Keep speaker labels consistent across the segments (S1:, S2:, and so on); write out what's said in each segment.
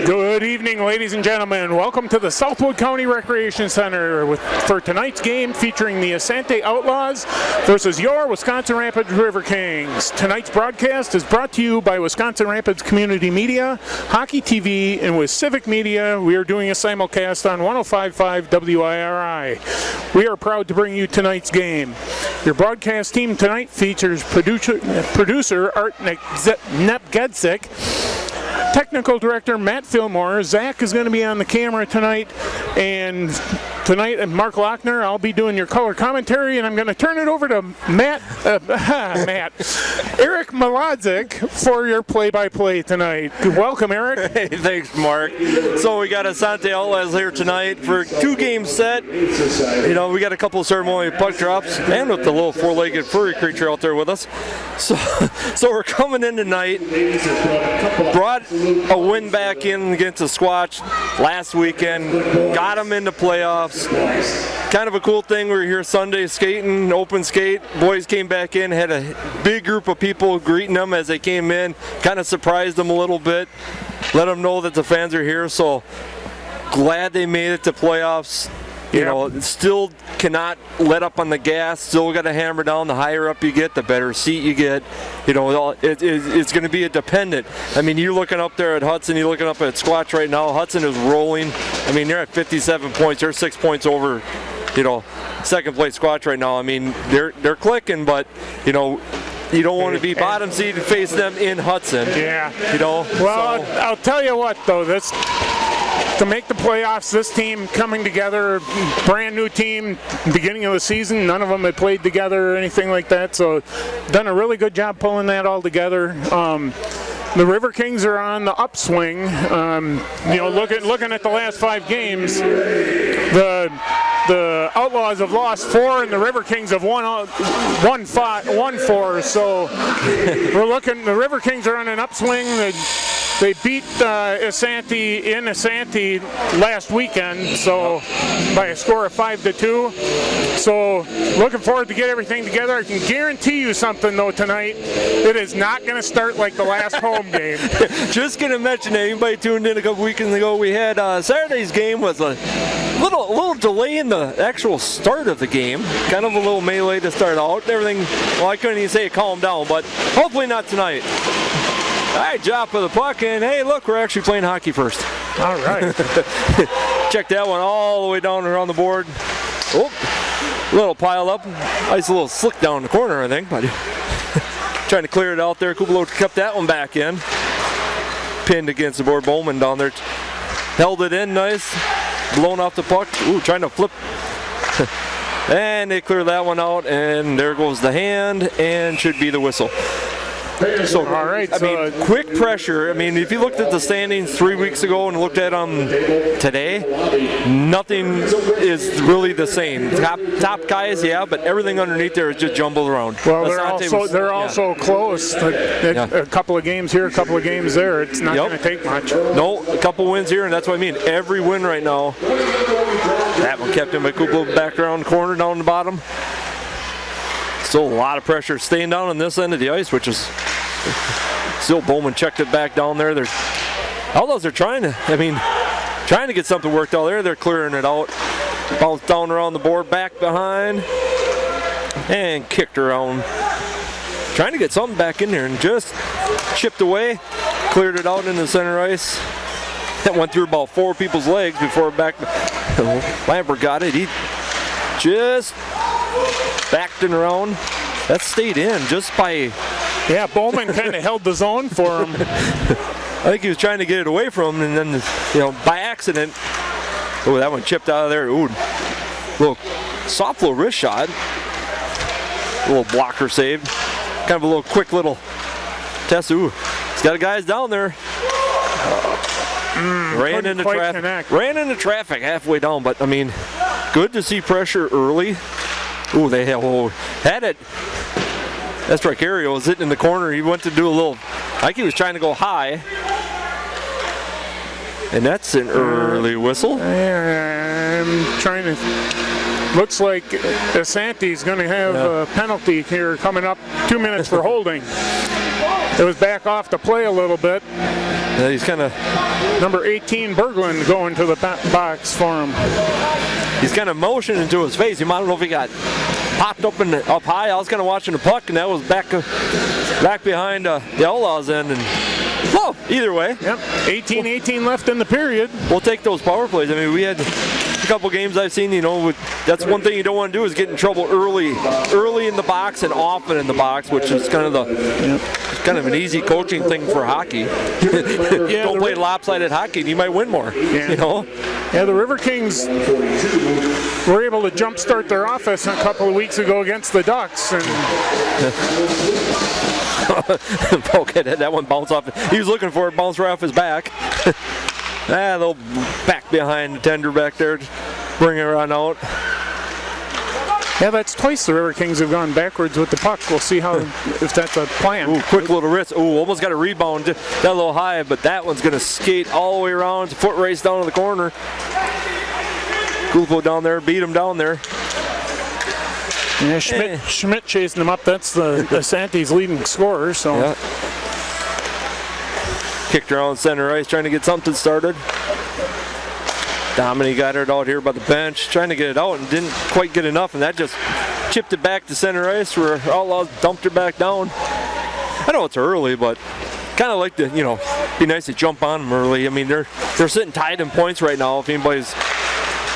S1: Good evening, ladies and gentlemen. Welcome to the Southwood County Recreation Center for tonight's game featuring the Isanti Outlaws versus your Wisconsin Rapids Riverkings. Tonight's broadcast is brought to you by Wisconsin Rapids Community Media, Hockey TV, and with Civic Media, we are doing a simulcast on 105.5 WIRI. We are proud to bring you tonight's game. Your broadcast team tonight features producer Art Napgezek, technical director Matt Fillmore. Zach is going to be on the camera tonight, and tonight Mark Lochner, I'll be doing your color commentary, and I'm going to turn it over to Eric Malodzik for your play-by-play tonight. Welcome, Eric.
S2: Hey, thanks, Mark. So we got Isanti Outlaws here tonight for a two-game set. You know, we got a couple of ceremonial puck drops, and with the little four-legged furry creature out there with us. So we're coming in tonight. Brought a win back in against the Squatch last weekend. Got them into playoffs. Kind of a cool thing. We were here Sunday skating, open skate. Boys came back in, had a big group of people greeting them as they came in. Kind of surprised them a little bit. Let them know that the fans are here. So glad they made it to playoffs. You know, still cannot let up on the gas. Still got to hammer down. The higher up you get, the better seat you get. You know, it's going to be a dependent. I mean, you're looking up there at Hudson. You're looking up at Squatch right now. Hudson is rolling. I mean, they're at 57 points. They're 6 points over, you know, second place Squatch right now. I mean, they're clicking, but, you know, you don't want to be bottom seed and face them in Hudson.
S1: Yeah.
S2: You know.
S1: Well, so. I'll tell you what, though, to make the playoffs, this team coming together, brand new team, beginning of the season, none of them had played together or anything like that, so done a really good job pulling that all together. The Riverkings are on the upswing. You know, looking at the last 5 games, the Outlaws have lost 4 and the Riverkings have won 4. So we're looking. The Riverkings are on an upswing. They beat Isanti in Isanti last weekend, so by a score of 5-2. So looking forward to get everything together. I can guarantee you something though tonight. It is not going to start like the last home game.
S2: Just going to mention that anybody tuned in a couple weekends ago, we had Saturday's game was a little delay in the actual start of the game. Kind of a little melee to start out. Everything. Well, I couldn't even say calm down, but hopefully not tonight. All right, drop of the puck, and hey, look, we're actually playing hockey first.
S1: All right.
S2: Check that one all the way down around the board. Oh, little pile up. Nice little slick down the corner, I think, but trying to clear it out there. Kupalo kept that one back in. Pinned against the board. Bowman down there held it in nice. Blown off the puck. Ooh, trying to flip. And they clear that one out, and there goes the hand, and should be the whistle. So,
S1: all right,
S2: I mean, quick pressure. I mean, if you looked at the standings 3 weeks ago and looked at them today, nothing is really the same. Top guys, yeah, but everything underneath there is just jumbled around.
S1: Well, they're also close. A couple of games here, a couple of games there. It's not going to take much.
S2: No, a couple wins here, and that's what I mean. Every win right now. That one kept him by Kupalo back around the corner, down the bottom. Still a lot of pressure staying down on this end of the ice, which is still Bowman checked it back down there. Outlaws are trying to get something worked out there. They're clearing it out. Bounced down around the board, back behind, and kicked around. Trying to get something back in there and just chipped away, cleared it out into the center ice. That went through about 4 people's legs before back. Lambert got it. He just backed it around. That stayed in just by...
S1: Yeah, Bowman kind of held the zone for him.
S2: I think he was trying to get it away from him, and then, you know, by accident. Oh, that one chipped out of there. Ooh, little soft little wrist shot. A little blocker save. Kind of a little quick little test. Ooh, he's got guys down there. Ran into traffic halfway down, but I mean, good to see pressure early. Ooh, they had it. That's Tricario was hitting in the corner. He went to do a little, I think he was trying to go high. And that's an early whistle.
S1: I'm trying to, looks like Isanti's going to have a penalty here coming up. 2 minutes for holding. It was back off the play a little bit.
S2: Yeah, he's kind of
S1: Number 18, Berglund, going to the box for him.
S2: He's kind of motioning into his face. I don't know if he got popped up up high. I was kind of watching the puck, and that was back behind the Outlaws end. And either way.
S1: Yep. 18 left in the period.
S2: We'll take those power plays. I mean, we had a couple games I've seen. That's one thing you don't want to do is get in trouble early in the box and often in the box, which is kind of an easy coaching thing for hockey. Don't play lopsided hockey, and you might win more.
S1: Yeah.
S2: Yeah,
S1: the Riverkings were able to jumpstart their offense a couple of weeks ago against the Ducks. And
S2: okay, that one bounced off. He was looking for it, bounced right off his back. They'll back behind the tender back there, bring it around out.
S1: Yeah, that's twice the Riverkings have gone backwards with the puck. We'll see if that's a plan.
S2: Ooh, quick little wrist. Ooh, almost got a rebound. That a little high, but that one's going to skate all the way around. Foot race down to the corner. Gulpo down there, beat him down there.
S1: Yeah, Schmidt chasing him up. That's the Isanti's leading scorer. So.
S2: Yeah. Kicked around center ice, trying to get something started. Dominic got it out here by the bench, trying to get it out and didn't quite get enough, and that just chipped it back to center ice where Outlaws dumped it back down. I know it's early, but kind of like to, be nice to jump on them early. I mean, they're sitting tied in points right now if anybody's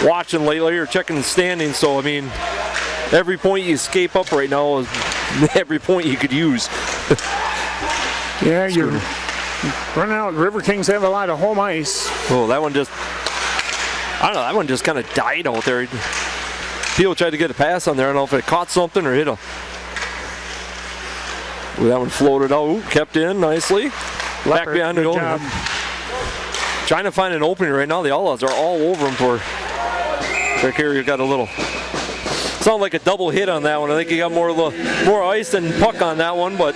S2: watching lately or checking the standings. So, I mean, every point you escape up right now is every point you could use.
S1: Yeah, you're running out. Riverkings have a lot of home ice.
S2: Oh, that one just... I don't know, that one just kind of died out there. Peel tried to get a pass on there. I don't know if it caught something or hit a... Ooh, that one floated out. Ooh, kept in nicely. Back behind the goal. Trying to find an opening right now. The Outlaws are all over him for... Rick here, you got a little... Sounded like a double hit on that one. I think he got more ice than puck on that one, but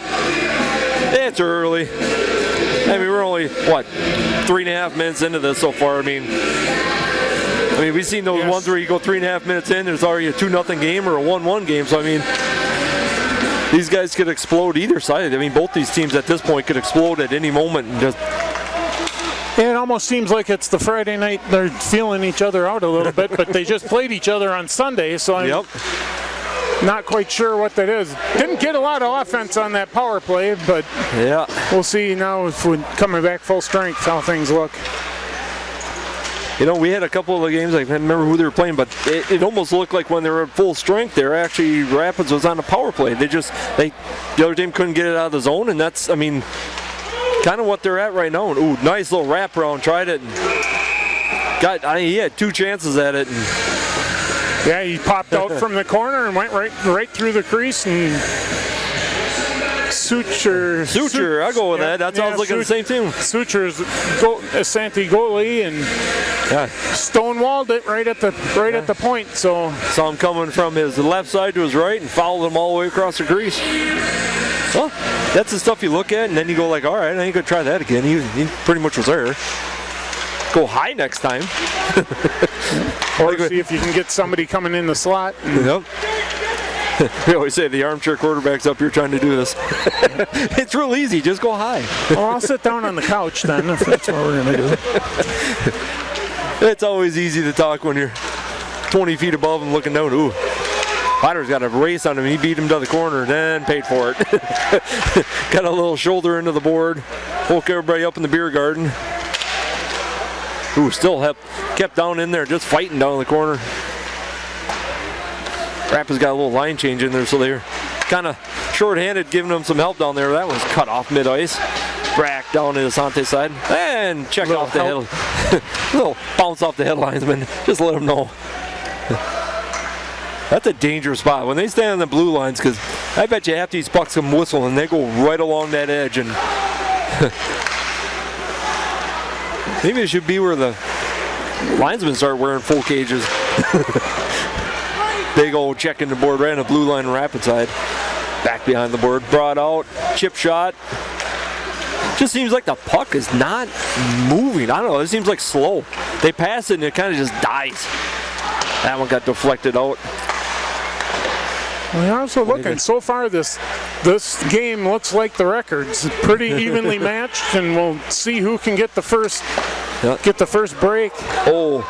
S2: it's early. I mean, we're only, 3.5 minutes into this so far. I mean, we've seen those ones where you go 3.5 minutes in, there's already a 2-0 game or a 1-1 game. So, I mean, these guys could explode either side. I mean, both these teams at this point could explode at any moment and just...
S1: Yeah, it almost seems like it's the Friday night. They're feeling each other out a little bit, but they just played each other on Sunday, so I'm not quite sure what that is. Didn't get a lot of offense on that power play, but we'll see now if we're coming back full strength how things look.
S2: We had a couple of the games, I can't remember who they were playing, but it almost looked like when they were at full strength, Rapids was on a power play. The other team couldn't get it out of the zone, and that's, I mean, kind of what they're at right now. Ooh, nice little wraparound, tried it, and he had 2 chances at it. And
S1: he popped out from the corner and went right through the crease and Suture,
S2: I'll go with that. That's how I was looking at the same team.
S1: Suture's Isanti goalie and stonewalled it right at the point. So
S2: saw him coming from his left side to his right and followed him all the way across the crease. Well, that's the stuff you look at, and then you go like, all right, I ain't gonna try that again. He pretty much was there. Go high next time.
S1: Or see if you can get somebody coming in the slot.
S2: Yep. We always say the armchair quarterback's up here trying to do this. It's real easy, just go high.
S1: Well, I'll sit down on the couch then, if that's what we're gonna do.
S2: It's always easy to talk when you're 20 feet above and looking down. Ooh. Potter's got a race on him. He beat him to the corner, then paid for it. Got a little shoulder into the board. Woke everybody up in the beer garden. Ooh, still kept down in there, just fighting down in the corner. Rapids got a little line change in there, so they're kind of short-handed, giving them some help down there. That one's cut off mid-ice. Back down to the Isanti side. And check off the head. Little bounce off the headlinesman. Just let them know. That's a dangerous spot when they stand on the blue lines, because I bet you half these pucks come whistle and they go right along that edge. And maybe it should be where the linesmen start wearing full cages. Big old checking the board right on the blue line, rapid side. Back behind the board, brought out, chip shot. Just seems like the puck is not moving. I don't know, it seems like slow. They pass it and it kind of just dies. That one got deflected out.
S1: We're also looking so far this this game looks like the records. Pretty evenly matched, and we'll see who can get the first break.
S2: Oh,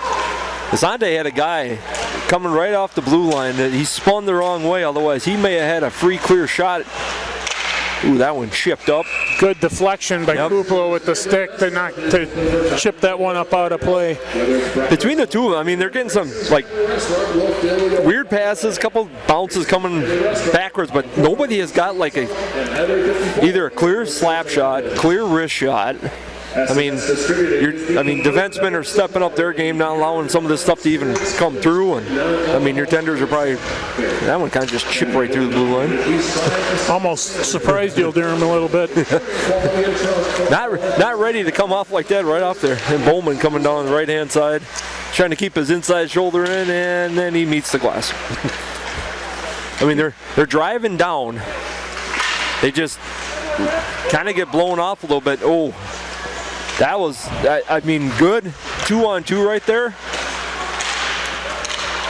S2: Isanti had a guy coming right off the blue line that he spun the wrong way. Otherwise, he may have had a free clear shot. Ooh, that one chipped up.
S1: Good deflection by Kuplo with the stick to chip that one up out of play.
S2: Between the two of them, I mean, they're getting some like weird passes, couple bounces coming backwards, but nobody has got like either a clear slap shot, clear wrist shot. I mean, defensemen are stepping up their game, not allowing some of this stuff to even come through. And I mean, your tenders are probably, that one kind of just chipped right through the blue line.
S1: Almost surprised you, Durham, a little bit.
S2: Not ready to come off like that right off there. And Bowman coming down on the right-hand side, trying to keep his inside shoulder in, and then he meets the glass. I mean, they're driving down. They just kind of get blown off a little bit. Oh. That was, I mean, good 2-on-2 right there.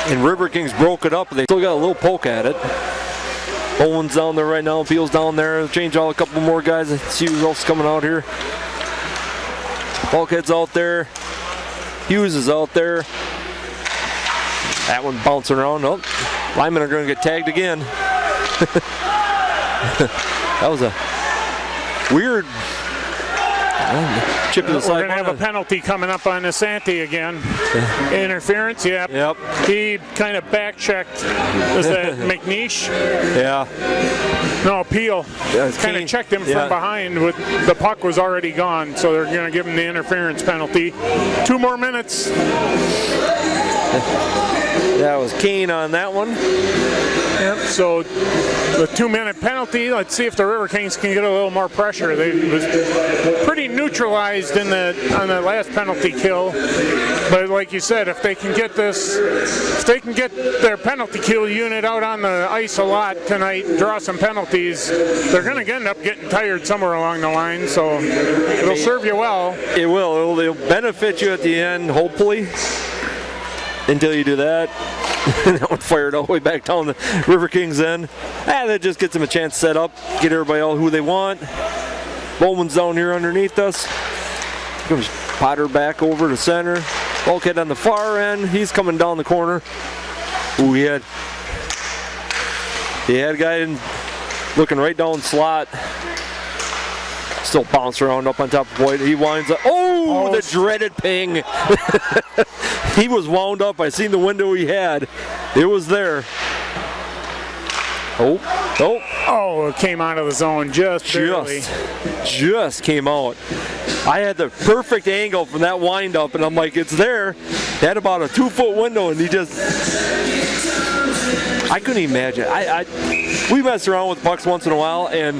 S2: And Riverkings broke it up. They still got a little poke at it. Owen's down there right now. Peel's down there. Change out a couple more guys. Let's see who else is coming out here. Bulkhead's out there. Hughes is out there. That one bouncing around. Oh, linemen are going to get tagged again. That was a weird chip to the side.
S1: We're going to have a penalty coming up on Isanti again. Interference, yep. He kind of back-checked. Was that McNeish?
S2: Yeah.
S1: No, Peel. Kind of checked him from behind. The puck was already gone, so they're going to give him the interference penalty. 2 more minutes.
S2: That was Kane on that one.
S1: Yep, so the 2-minute penalty, let's see if the Riverkings can get a little more pressure. They was pretty neutralized on the last penalty kill. But like you said, if they can get their penalty kill unit out on the ice a lot tonight, draw some penalties, they're going to end up getting tired somewhere along the line. So it'll serve you well. It
S2: will. It'll benefit you at the end, hopefully. Until you do that. That one fired all the way back down the Riverkings end. That just gets them a chance to set up, get everybody all who they want. Bowman's down here underneath us. Comes Potter back over to center. Bulkhead on the far end. He's coming down the corner. Ooh, he had a guy looking right down slot. Still bounce around up on top of Boyd. He winds up. Oh, the dreaded ping. He was wound up. I seen the window he had. It was there.
S1: Oh, it came out of the zone just barely.
S2: Just came out. I had the perfect angle from that wind up, and I'm like, it's there. He had about a 2-foot window, and he just. I couldn't imagine. We mess around with pucks once in a while, and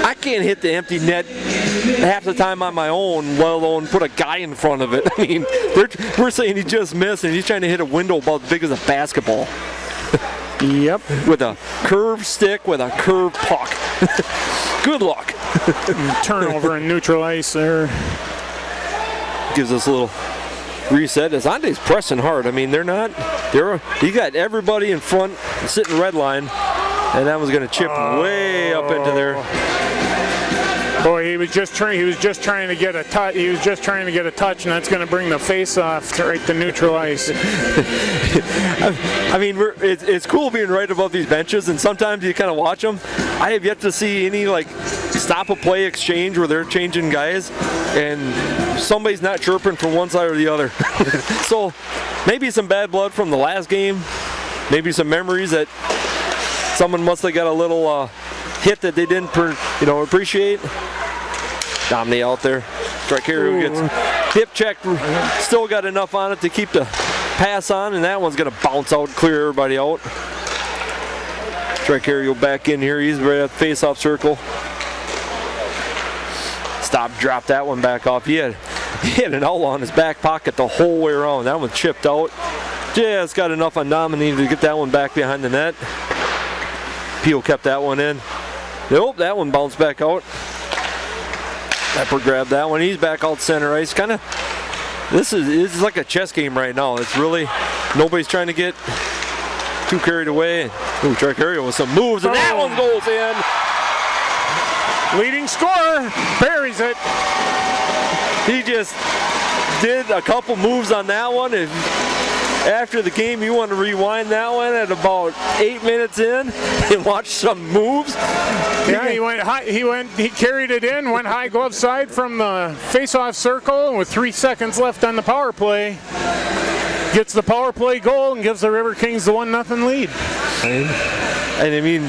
S2: I can't hit the empty net half the time on my own, let alone put a guy in front of it. I mean, we're saying he just missed, and he's trying to hit a window about as big as a basketball.
S1: Yep.
S2: With a curved stick with a curved puck. Good luck.
S1: Turnover in neutral ice there.
S2: Gives us a little reset. Isanti's pressing hard. I mean, he got everybody in front sitting red line, and that was going to chip way up into there.
S1: Boy, he was just trying to get a touch. He was just trying to get a touch, and that's going to bring the face off right to neutral ice.
S2: I mean, it's cool being right above these benches, and sometimes you kind of watch them. I have yet to see any like stop a play exchange where they're changing guys, and somebody's not chirping from one side or the other. So maybe some bad blood from the last game, maybe some memories that someone must have got a little hit that they didn't appreciate. Domney out there. Tricario gets hip checked. Still got enough on it to keep the pass on, and that one's going to bounce out, clear everybody out. Tricario back in here. He's right at the face-off circle. Drop that one back off. He had an outlaw in his back pocket the whole way around. That one chipped out. Just got enough on Domney to get that one back behind the net. Peel kept that one in. Nope, that one bounced back out. Pepper grabbed that one. He's back out center ice. This is like a chess game right now. It's really, nobody's trying to get too carried away. Ooh, Tricario with some moves, and that one goes in.
S1: Leading scorer buries it.
S2: He just did a couple moves on that one. If after the game you want to rewind that one at about 8 minutes in and watch some moves.
S1: Yeah, he went high, he carried it in, went high glove side from the face-off circle, and with 3 seconds left on the power play, gets the power play goal and gives the Riverkings the 1-0 lead.
S2: And I mean,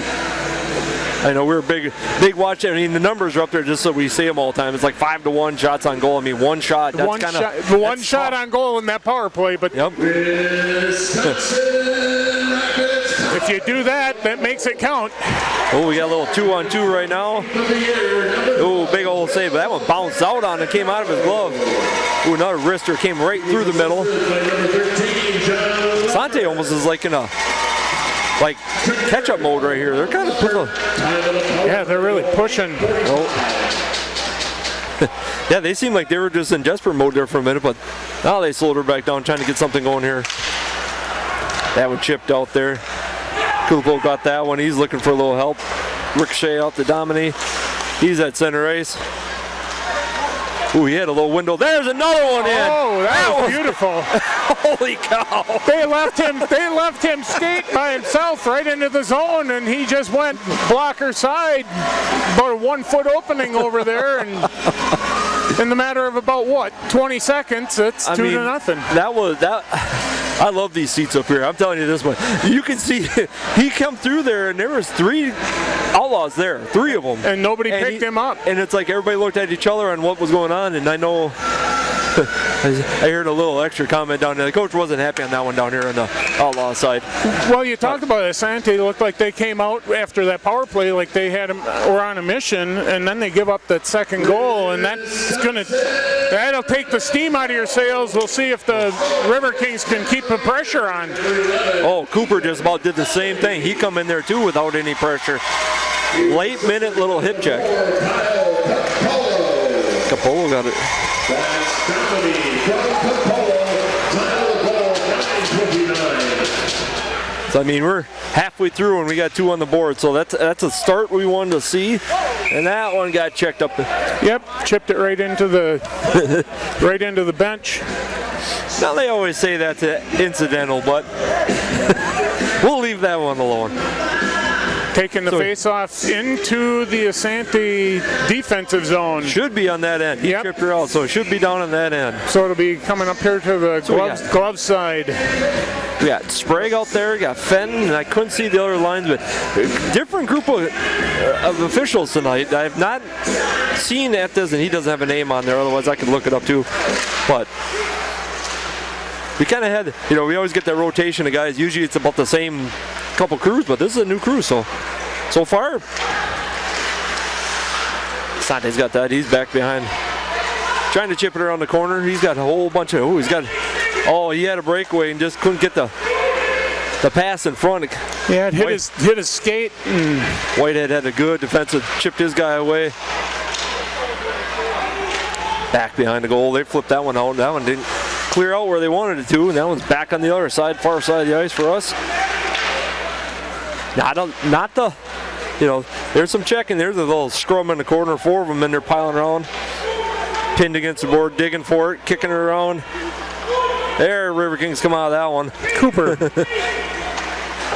S2: I know we're big watch. I mean, the numbers are up there just so we see them all the time. It's like 5-1 shots on goal. I mean, one shot. That's
S1: one shot on goal in that power play. But
S2: yep.
S1: If you do that, that makes it count.
S2: Oh, we got a little 2-on-2 right now. Oh, big old save. But that one bounced out on it, came out of his glove. Oh, another wrister came right through the middle. Isanti almost is like in a catch-up mode right here. They're kind of
S1: yeah, they're really pushing.
S2: Oh. Yeah, they seem like they were just in desperate mode there for a minute, but now they slowed her back down, trying to get something going here. That one chipped out there. Kupo got that one. He's looking for a little help. Ricochet out to Domini. He's at center ice. Ooh, he had a little window. There's another one in.
S1: Oh, that was beautiful.
S2: Holy cow.
S1: They left him skate by himself right into the zone, and he just went blocker side. About a 1 foot opening over there, and in the matter of about 20 seconds, it's 2-0.
S2: I love these seats up here. I'm telling you this one. You can see he come through there, and there was 3 Outlaws there, 3 of them.
S1: And nobody picked him up.
S2: And it's like everybody looked at each other on what was going on, and I know I heard a little extra comment down there. The coach wasn't happy on that one down here on the Outlaw side.
S1: Well, you talked about Isanti. It looked like they came out after that power play like they were on a mission, and then they give up that second goal, and that'll take the steam out of your sails. We'll see if the Riverkings can keep the pressure on.
S2: Oh, Cooper just about did the same thing. He come in there too without any pressure. Late minute little hip check. Capolo got it. So I mean, we're halfway through and we got 2 on the board, so that's a start we wanted to see, and that one got checked up.
S1: Yep, chipped it right into the bench.
S2: Now they always say that's incidental, but we'll leave that one alone.
S1: Taking the face-off into the Isanti defensive zone.
S2: Should be on that end. He tripped her out, so it should be down on that end.
S1: So it'll be coming up here to the glove side.
S2: We got Sprague out there, we got Fenton, and I couldn't see the other lines, but different group of officials tonight. I have not seen at this, and he doesn't have a name on there, otherwise I could look it up too. But we kind of had, we always get that rotation of guys. Usually it's about the same couple crews, but this is a new crew, so far. Sante's got that. He's back behind, trying to chip it around the corner. He's got a whole bunch of. He had a breakaway and just couldn't get the pass in front.
S1: Yeah, it hit his skate.
S2: Whitehead had a good defensive, chipped his guy away. Back behind the goal. They flipped that one out. That one didn't clear out where they wanted it to, and that one's back on the other side, far side of the ice for us. There's some checking. There's a little scrum in the corner, 4 of them, and they're piling around. Pinned against the board, digging for it, kicking it around. There, Riverkings come out of that one.
S1: Cooper.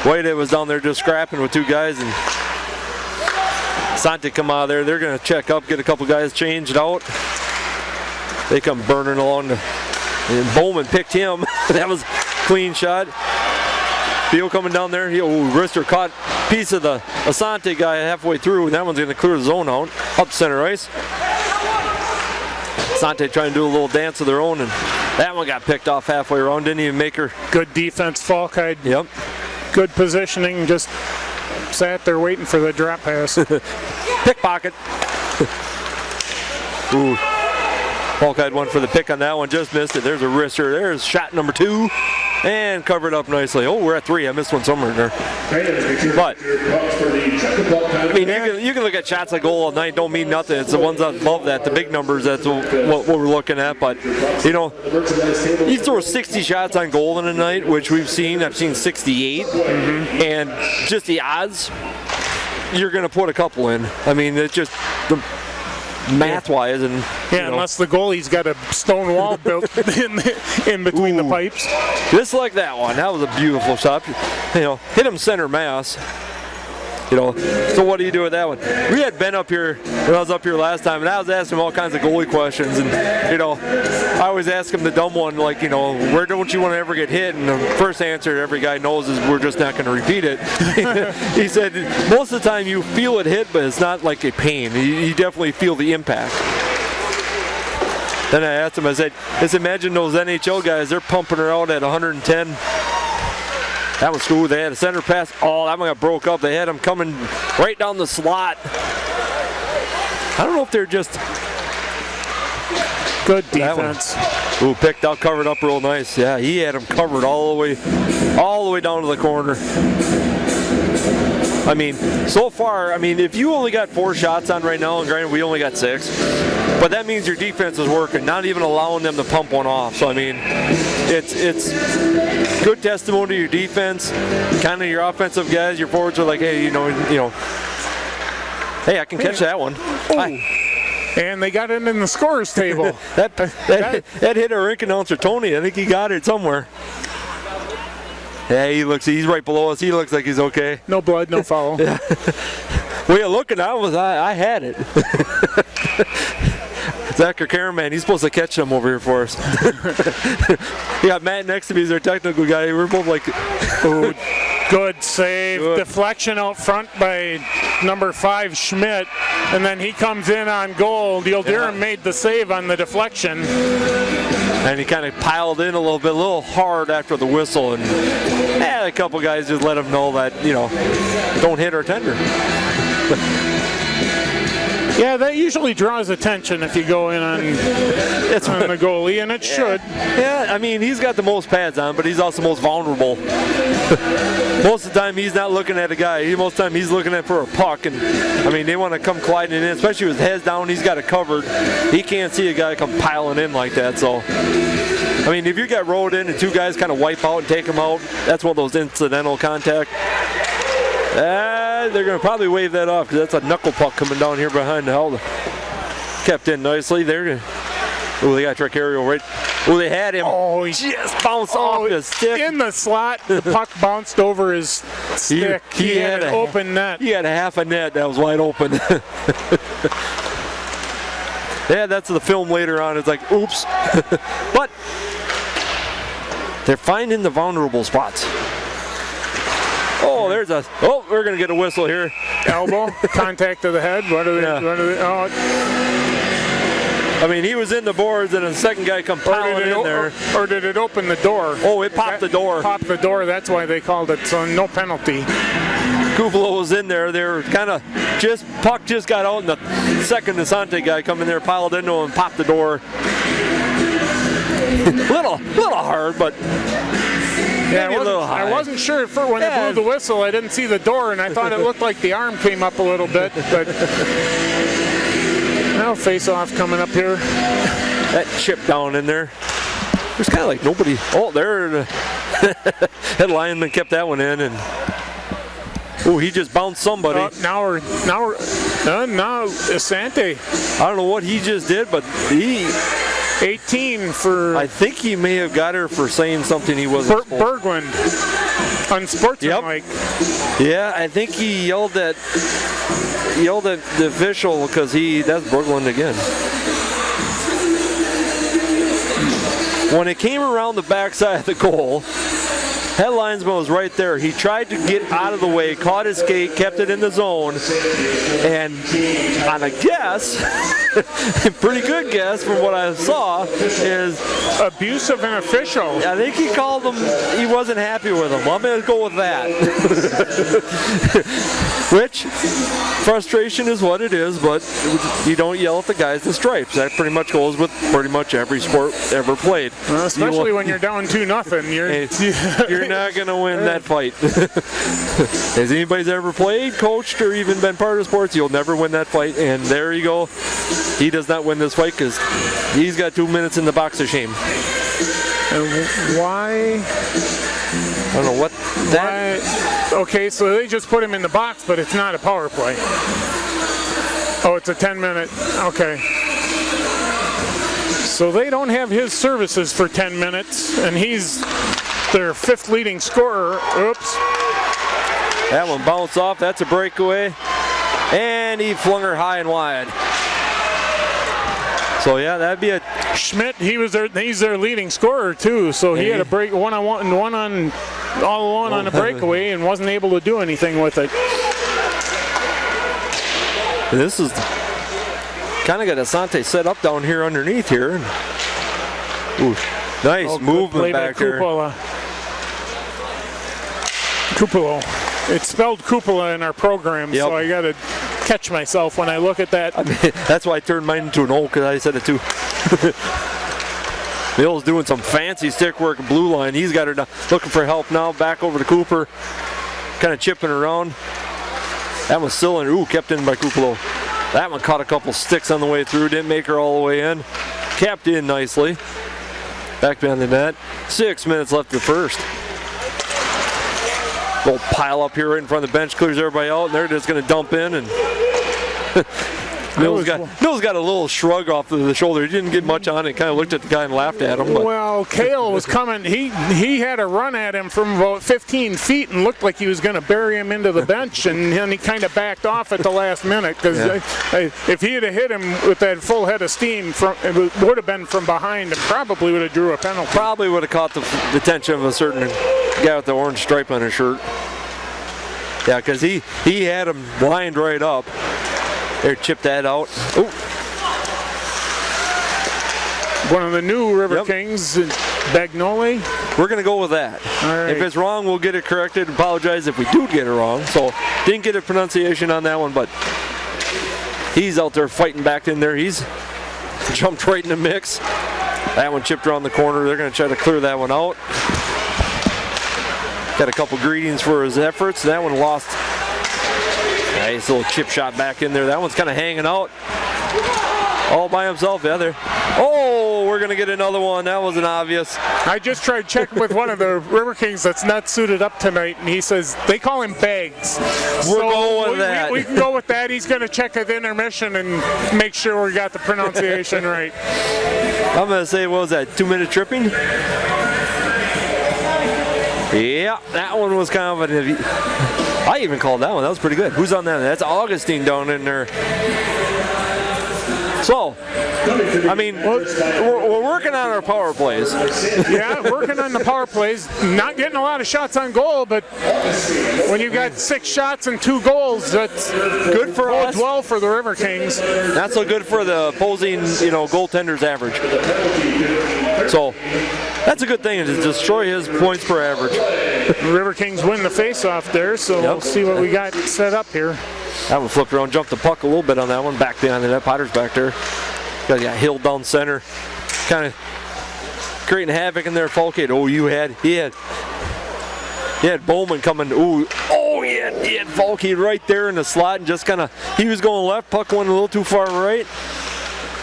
S2: Whitehead was down there just scrapping with 2 guys, and Isanti come out of there. They're going to check up, get a couple guys changed out. They come burning along, and Bowman picked him. That was a clean shot. Theo coming down there. Wrister caught a piece of the Isanti guy halfway through, and that one's going to clear the zone out. Up center ice. Isanti trying to do a little dance of their own, and that one got picked off halfway around. Didn't even make her.
S1: Good defense, Falkite.
S2: Yep.
S1: Good positioning. Just sat there waiting for the drop pass.
S2: Pickpocket. Ooh. Falkite went for the pick on that one. Just missed it. There's a wrister. There's shot number 2. And covered up nicely. Oh, we're at 3. I missed one somewhere there. But, I mean, you can look at shots like goal all night. Don't mean nothing. It's the ones above that, the big numbers, that's what we're looking at. But, you throw 60 shots on goal in a night, which I've seen 68. And just the odds, you're going to put a couple in. I mean, it's just math-wise, and
S1: unless the goalie's got a stone wall built in between the pipes.
S2: Just like that one. That was a beautiful shot. Hit him center mass. So what do you do with that one? We had Ben up here when I was up here last time, and I was asking him all kinds of goalie questions, and I always ask him the dumb one, like, where don't you want to ever get hit? And the first answer every guy knows is we're just not going to repeat it. He said most of the time you feel it hit, but it's not like a pain. You definitely feel the impact. Then I asked him, I said, just imagine those NHL guys, they're pumping her out at 110. That was cool. They had a center pass. Oh, that one got broke up. They had him coming right down the slot. I don't know if they're just
S1: good defense.
S2: Ooh, picked out, covered up real nice. Yeah, he had him covered all the way down to the corner. I mean, so far, if you only got 4 shots on right now, and granted we only got 6, but that means your defense is working, not even allowing them to pump one off. So it's good testimony to your defense, kind of your offensive guys. Your forwards are like, hey, hey, I can catch that one.
S1: And they got it in the scorer's table.
S2: that hit our rink announcer Tony. I think he got it somewhere. Yeah, he's right below us. He looks like he's okay.
S1: No blood, no foul.
S2: Yeah. Well, you're looking, I had it. Zach, our cameraman, he's supposed to catch them over here for us. We got Matt next to me, he's our technical guy. We're both like,
S1: oh, good save. Good. Deflection out front by number 5, Schmidt. And then he comes in on goal. Durham made the save on the deflection.
S2: And he kind of piled in a little hard after the whistle. And a couple guys just let him know that, don't hit our tender.
S1: Yeah, that usually draws attention if you go in on the goalie, and it should.
S2: Yeah, he's got the most pads on, but he's also most vulnerable. Most of the time, he's not looking at a guy. Most of the time, he's looking for a puck, and they want to come gliding in, especially with his head down. He's got it covered. He can't see a guy come piling in like that. So, if you get rolled in and 2 guys kind of wipe out and take him out, that's one of those incidental contact. They're going to probably wave that off because that's a knuckle puck coming down here behind the hell. Kept in nicely. They got Trick Aerial right. Oh, they had him. Oh, he just bounced off his stick.
S1: In the slot, the puck bounced over his stick. He had an open net.
S2: He had a half a net that was wide open. Yeah, that's the film later on. It's like, oops. But they're finding the vulnerable spots. Oh, we're going to get a whistle here.
S1: Elbow, contact to the head. What are they?
S2: He was in the boards and the second guy come piling in there.
S1: Or did it open the door?
S2: Oh, it popped the door.
S1: Popped the door, that's why they called it, so no penalty.
S2: Kupalo was in there. They were kind of puck just got out and the second Isanti guy come in there, piled into him and popped the door. little hard, but
S1: yeah,
S2: maybe a little high.
S1: I wasn't sure when they blew the whistle. I didn't see the door, and I thought it looked like the arm came up a little bit. But now face-off coming up here.
S2: That chip down in there. There's kind of like nobody. Oh, there the head lineman kept that one in, and he just bounced somebody.
S1: Now Isanti.
S2: I don't know what he just did, but he.
S1: 18 for.
S2: I think he may have got her for saying something he wasn't.
S1: Berglund, unsportsmanlike.
S2: Yep. Yeah, I think he yelled at the official because that's Berglund again. When it came around the backside of the goal, head linesman was right there. He tried to get out of the way, caught his skate, kept it in the zone, and on a guess, a pretty good guess from what I saw, is
S1: abuse of an official.
S2: I think he called him, he wasn't happy with him. I'm going to go with that. Which, frustration is what it is, but you don't yell at the guys in stripes. That pretty much goes with pretty much every sport ever played.
S1: Well, especially when you're down 2-0.
S2: You're not going to win that fight. Has anybody's ever played, coached, or even been part of sports, you'll never win that fight. And there you go. He does not win this fight because he's got 2 minutes in the box of shame.
S1: And why?
S2: I don't know what that.
S1: Okay, so they just put him in the box, but it's not a power play. Oh, it's a 10-minute. Okay. So they don't have his services for 10 minutes, and he's their 5th leading scorer. Oops.
S2: That one bounced off. That's a breakaway. And he flung her high and wide. So yeah, that'd be a
S1: Schmidt. He's their leading scorer too. So he had a break, one on one and one on all alone on a breakaway, and wasn't able to do anything with it.
S2: This is kind of got Isanti set up down here underneath here. Ooh, nice movement back there.
S1: Cupola. It's spelled cupola in our program, so I got to catch myself when I look at that.
S2: I mean, that's why I turned mine into an O, because I said it too. Bill's doing some fancy stick work, blue line. He's got her down, looking for help now. Back over to Cooper, kind of chipping around. That one's still in. Ooh, kept in by Cupola. That one caught a couple sticks on the way through. Didn't make her all the way in. Capped in nicely. Back behind the net. 6 minutes left in the first. Little pile up here right in front of the bench, clears everybody out, and they're just going to dump in. And Mills got a little shrug off the shoulder. He didn't get much on it. Kind of looked at the guy and laughed at him. But.
S1: Well, Cale was coming. He had a run at him from about 15 feet and looked like he was going to bury him into the bench, and then he kind of backed off at the last minute, because if he had hit him with that full head of steam, it would have been from behind and probably would have drew a penalty.
S2: Probably would have caught the attention of a certain guy with the orange stripe on his shirt. Yeah, because he had him lined right up. There, chip that out. Ooh.
S1: One of the new Riverkings, Bagnoli.
S2: We're going to go with that.
S1: All right.
S2: If it's wrong, we'll get it corrected. Apologize if we do get it wrong. So, didn't get a pronunciation on that one, but he's out there fighting back in there. He's jumped right in the mix. That one chipped around the corner. They're going to try to clear that one out. Got a couple greetings for his efforts. That one lost. Nice little chip shot back in there. That one's kind of hanging out all by himself. Yeah, there. Oh, we're going to get another one. That wasn't obvious.
S1: I just tried checking with one of the Riverkings that's not suited up tonight, and he says they call him Bags.
S2: We're going with that.
S1: We can go with that. He's going to check at the intermission and make sure we got the pronunciation right.
S2: I'm going to say, what was that, 2-minute tripping? Yeah, that one was kind of an... I even called that one. That was pretty good. Who's on that? That's Augustine down in there. So, I mean, we're working on our power plays.
S1: Yeah, working on the power plays. Not getting a lot of shots on goal, but when you got 6 shots and 2 goals, that's
S2: good for us.
S1: Well for the Riverkings.
S2: Not so good for the opposing, goaltender's average. So, that's a good thing, to destroy his points per average.
S1: The Riverkings win the face-off there, so we'll see what we got set up here.
S2: That one flipped around, jumped the puck a little bit on that one, back behind the net. Potter's back there. Got Hill down center, kind of creating havoc in there. Falkade. Oh, he had Bowman coming. He had Falkade right there in the slot, and just kind of, he was going left, puck went a little too far right.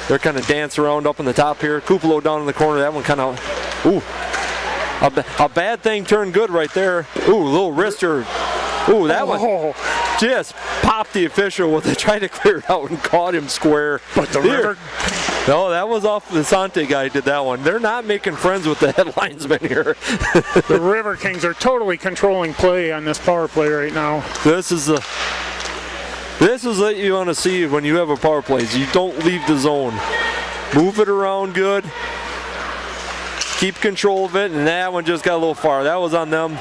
S2: They're kind of dancing around up in the top here. Cupola down in the corner. That one kind of, a bad thing turned good right there. Ooh, little wrister. Ooh, that one just popped the official with it, trying to clear it out and caught him square.
S1: But the River...
S2: No, that was off the Isanti guy did that one. They're not making friends with the headlinesman here.
S1: The Riverkings are totally controlling play on this power play right now.
S2: This is what you want to see when you have a power play. You don't leave the zone. Move it around good. Keep control of it, and that one just got a little far. That was on them.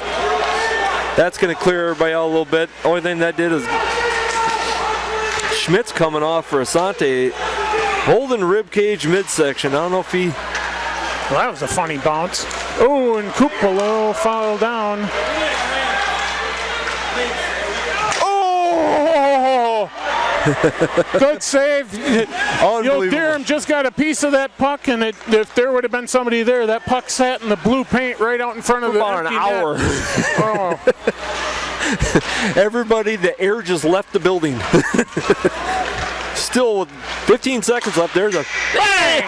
S2: That's going to clear everybody out a little bit. Only thing that did is Schmidt's coming off for Isanti, holding rib cage midsection. I don't know if he...
S1: Well, that was a funny bounce. Oh, and Cupola fouled down. Oh! Good save. Durham just got a piece of that puck, and if there would have been somebody there, that puck sat in the blue paint right out in front of the
S2: about an hour.
S1: Oh.
S2: Everybody, the air just left the building. Still with 15 seconds left, there's a bang!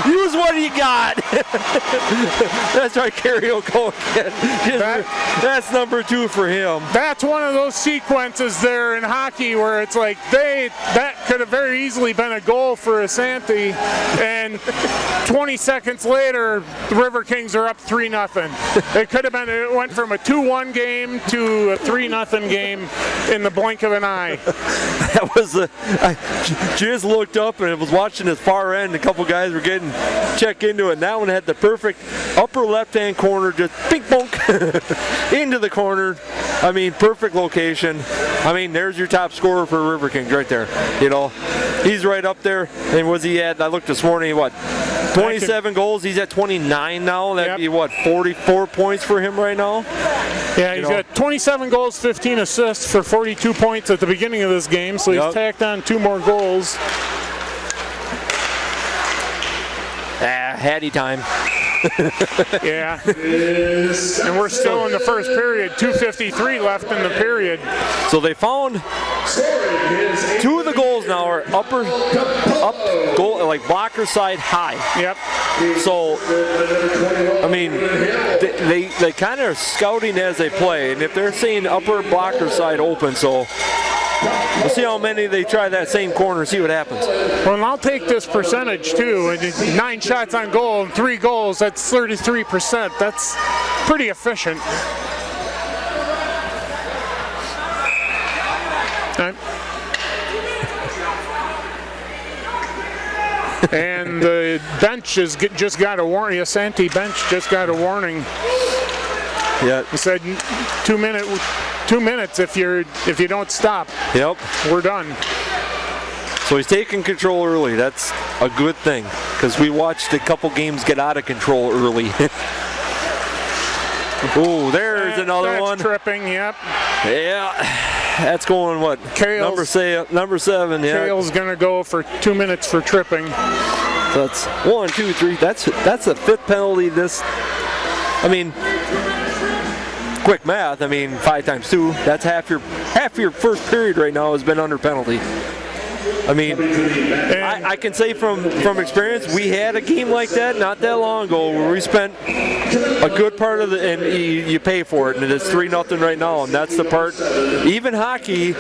S2: Use what you got. That's right, Karaoke again. That's number 2 for him.
S1: That's one of those sequences there in hockey where it's like that could have very easily been a goal for Isanti, and 20 seconds later, the Riverkings are up 3-0. It went from a 2-1 game to a 3-0 game in the blink of an eye.
S2: That was I just looked up and I was watching the far end. A couple guys were getting checked into it. And that one had the perfect upper left-hand corner, just ping bonk into the corner. I mean, perfect location. I mean, there's your top scorer for Riverkings right there. You know, he's right up there. And was he at? I looked this morning. What? 27 goals. He's at 29 now. That'd be what? 44 points for him right now.
S1: Yeah, he's got 27 goals, 15 assists for 42 points at the beginning of this game, so he's tacked on 2 more goals.
S2: Hattie time.
S1: Yeah. And we're still in the first period, 2:53 left in the period.
S2: So they found 2 of the goals now are up goal, like blocker side high.
S1: Yep.
S2: So, I mean, they kind of are scouting as they play, and if they're seeing upper blocker side open, so we'll see how many they try that same corner, see what happens.
S1: Well, and I'll take this percentage too. And 9 shots on goal and 3 goals, that's 33%. That's pretty efficient. And the bench has just got a warning. The Isanti bench just got a warning.
S2: Yeah.
S1: He said 2 minutes if you don't stop.
S2: Yep.
S1: We're done.
S2: So he's taking control early. That's a good thing because we watched a couple games get out of control early. Oh, there's another one.
S1: Tripping. Yep.
S2: Yeah. That's going what? Number 7. Yeah.
S1: Kale's gonna go for 2 minutes for tripping.
S2: So that's 1, 2, 3. That's the 5th penalty. I mean, quick math. I mean, 5 times 2. That's half your first period right now has been under penalty. I mean, I can say from experience, we had a game like that not that long ago where we spent a good part of and you pay for it, and it's 3-0 right now, and that's the part. Even hockey,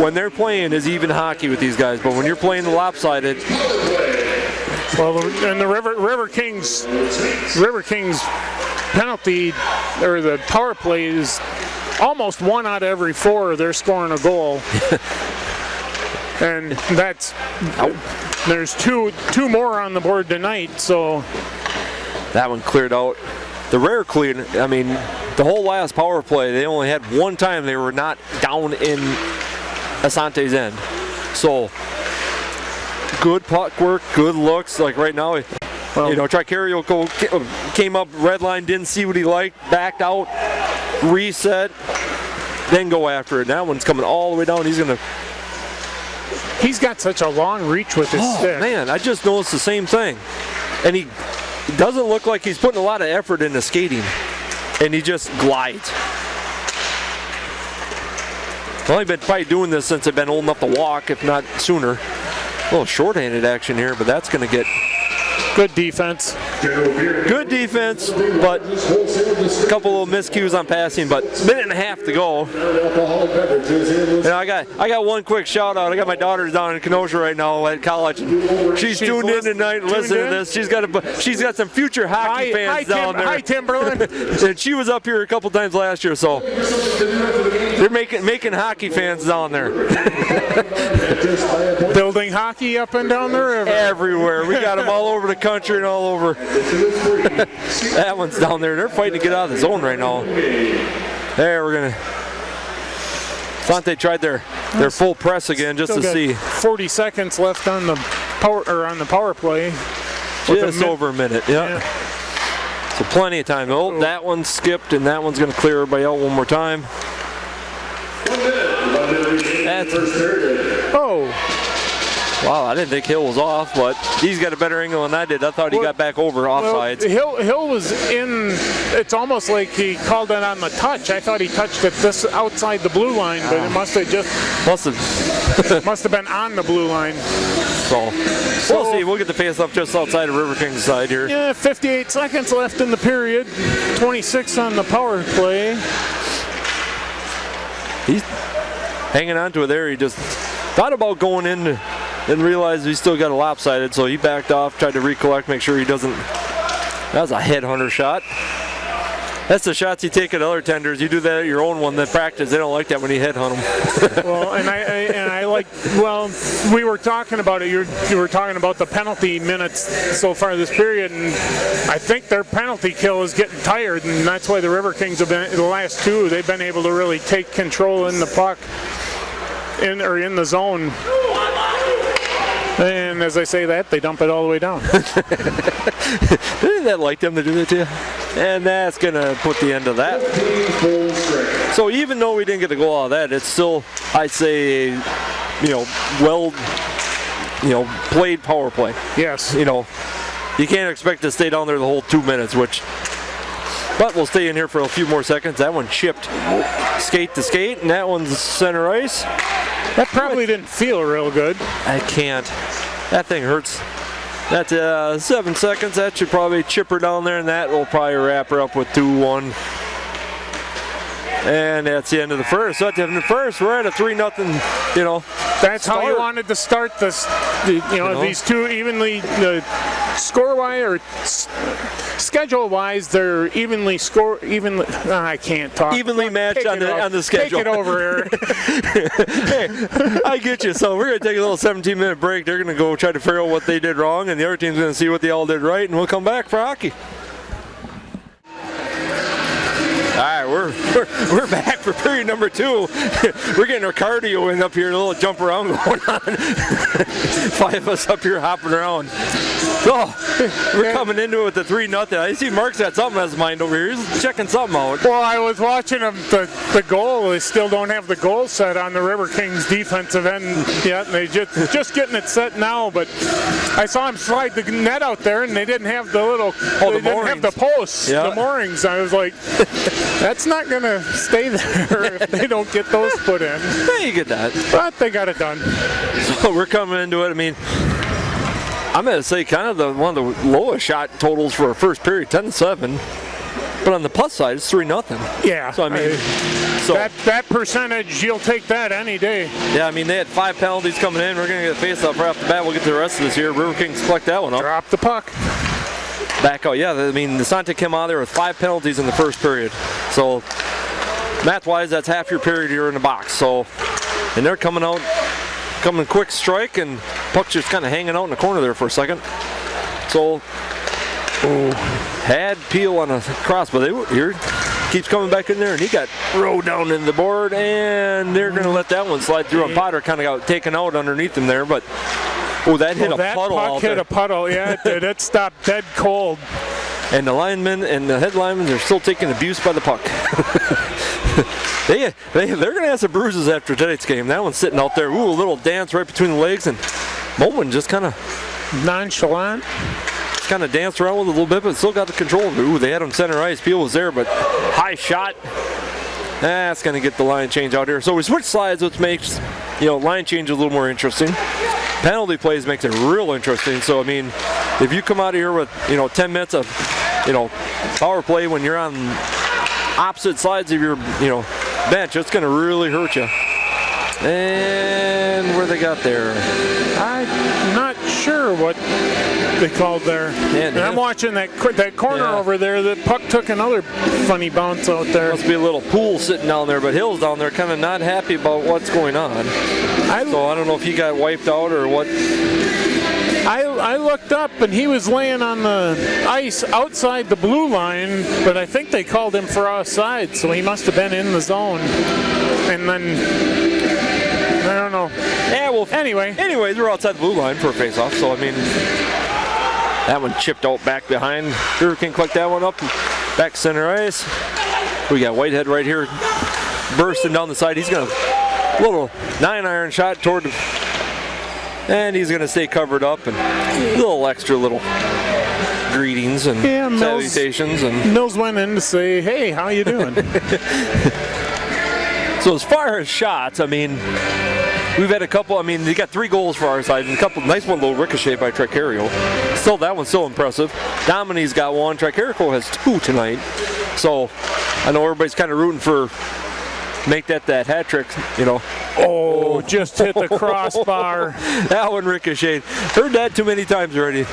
S2: when they're playing, is even hockey with these guys, but when you're playing the lopsided.
S1: Well, and the Riverkings penalty, or the power play, is almost 1 out of every 4 they're scoring a goal. And there's two more on the board tonight, so.
S2: That one cleared out. The rare clean, I mean, the whole last power play, they only had 1 time they were not down in Isanti's end. So, good puck work, good looks. Like right now, Tricario came up, red line, didn't see what he liked, backed out, reset, then go after it. That one's coming all the way down.
S1: He's got such a long reach with his stick.
S2: Man, I just noticed the same thing. And he doesn't look like he's putting a lot of effort into skating. And he just glides. I've only been probably doing this since I've been old enough to walk, if not sooner. A little shorthanded action here, but that's going to get...
S1: Good defense.
S2: Good defense, but a couple of miscues on passing, but minute and a half to go. And I got one quick shout out. I got my daughters down in Kenosha right now at college. She's tuned in tonight and listening to this. She's got some future hockey fans down there.
S1: Hi, Timberland.
S2: And she was up here a couple times last year, so they're making hockey fans down there.
S1: Building hockey up and down the river.
S2: Everywhere. We got them all over the country and all over. That one's down there. They're fighting to get out of the zone right now. There, we're gonna. Isanti tried their full press again just to see.
S1: 40 seconds left on the power play.
S2: Just over a minute. Yeah. So plenty of time. Oh, that one skipped, and that one's gonna clear everybody out one more time. Wow, I didn't think Hill was off, but he's got a better angle than I did. I thought he got back over offsides.
S1: Hill was in. It's almost like he called it on the touch. I thought he touched it this outside the blue line, but it must have been on the blue line.
S2: So we'll see. We'll get the face-off just outside of Riverkings' side here.
S1: Yeah, 58 seconds left in the period. 26 on the power play.
S2: He's hanging on to it there. He just thought about going in and realized he still got a lopsided, so he backed off, tried to recollect, make sure he doesn't. That was a headhunter shot. That's the shots you take at other tenders. You do that at your own one. That practice, they don't like that when you headhunt them.
S1: Well, and I like. Well, we were talking about it. You were talking about the penalty minutes so far this period, and I think their penalty kill is getting tired, and that's why the Riverkings have been the last two. They've been able to really take control in the puck, in the zone. And as I say that, they dump it all the way down.
S2: Didn't that like them to do that to you? And that's going to put the end of that. So even though we didn't get a goal out of that, it's still, I'd say, played power play.
S1: Yes.
S2: You can't expect to stay down there the whole 2 minutes, but we'll stay in here for a few more seconds. That one chipped skate to skate, and that one's center ice.
S1: That probably didn't feel real good.
S2: I can't. That thing hurts. That's 7 seconds. That should probably chip her down there, and that will probably wrap her up with 2-1. And that's the end of the first. So at the end of the first, we're at a 3-0,
S1: That's how you wanted to start this, these two evenly, score-wise or schedule-wise, they're evenly I can't talk.
S2: Evenly matched on the schedule.
S1: Take it over, Eric.
S2: Hey, I get you. So we're going to take a little 17-minute break. They're going to go try to figure out what they did wrong, and the other team's going to see what they all did right, and we'll come back for hockey. All right, we're back for period number 2. We're getting our cardio in up here, a little jump around going on. 5 of us up here hopping around. So we're coming into it with the 3-0. I see Mark's got something on his mind over here. He's checking something out.
S1: Well, I was watching them, the goal. They still don't have the goal set on the Riverkings defensive end yet. And they just getting it set now. But I saw him slide the net out there, and they didn't have the little. They didn't have the posts, the moorings. I was like, that's not going to stay there if they don't get those put in.
S2: Yeah, you get that.
S1: But they got it done.
S2: So we're coming into it. I mean, I'm going to say kind of one of the lowest shot totals for a first period, 10-7. But on the plus side, it's 3-0.
S1: Yeah.
S2: So I mean,
S1: that percentage, you'll take that any day.
S2: Yeah, I mean, they had 5 penalties coming in. We're going to get a face-off right off the bat. We'll get to the rest of this here. Riverkings collect that one up.
S1: Drop the puck.
S2: Back out. Yeah, I mean, Isanti came out there with 5 penalties in the first period. So math-wise, that's half your period here in the box. So, and they're coming quick strike, and puck's just kind of hanging out in the corner there for a second. So, had Peel on a cross, but here keeps coming back in there, and he got rode down into the board, and they're going to let that one slide through. And Potter kind of got taken out underneath him there, but that hit a puddle out there.
S1: That puck hit a puddle, yeah, it did. It stopped dead cold.
S2: And the linemen and the head linemen are still taking abuse by the puck. They're going to have some bruises after tonight's game. That one's sitting out there. Ooh, a little dance right between the legs, and Bowman just kind of
S1: nonchalant.
S2: Kind of danced around with it a little bit, but still got the control. Ooh, they had him center ice. Peel was there, but high shot. That's going to get the line change out here. So we switch sides, which makes line change a little more interesting. Penalty plays makes it real interesting. So I mean, if you come out of here with 10 minutes of power play when you're on opposite sides of your bench, it's going to really hurt you. And where they got there?
S1: I'm not sure what they called there. And I'm watching that corner over there. The puck took another funny bounce out there.
S2: Must be a little pool sitting down there, but Hill's down there kind of not happy about what's going on. So I don't know if he got wiped out or what.
S1: I looked up and he was laying on the ice outside the blue line, but I think they called him for offside, so he must have been in the zone. And then I don't know.
S2: Yeah, well, anyways, we're outside the blue line for a face-off, so I mean, that one chipped out back behind. Riverking collect that one up, back center ice. We got Whitehead right here, bursting down the side. He's gonna little 9-iron shot toward, and he's gonna stay covered up, and a little extra greetings and salutations. And
S1: Mills went in to say, "Hey, how you doing?"
S2: So as far as shots, I mean, we've had a couple. I mean, they got 3 goals for our side, and a couple nice one, little ricochet by Tricarico. Still, that one's still impressive. Domini's got 1. Tricarico has 2 tonight. So I know everybody's kind of rooting for make that hat trick, you know.
S1: Oh, just hit the crossbar.
S2: That one ricocheted. Heard that too many times already.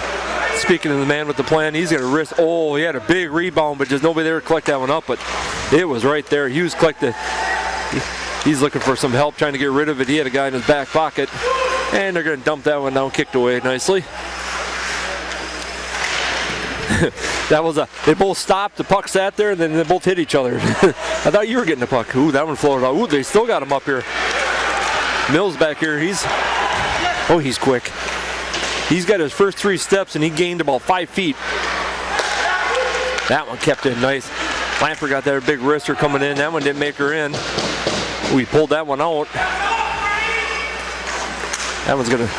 S2: Speaking of the man with the plan, he's going to risk. Oh, he had a big rebound, but just nobody there to collect that one up. But it was right there. Hughes collected. He's looking for some help, trying to get rid of it. He had a guy in his back pocket, and they're going to dump that one down, kicked away nicely. That was they both stopped, the puck sat there, and then they both hit each other. I thought you were getting the puck. Ooh, that one floated out. Ooh, they still got him up here. Mills back here, he's quick. He's got his first 3 steps, and he gained about 5 feet. That one kept in nice. Lamper got that big wrister coming in. That one didn't make her in. We pulled that one out. That one's going to...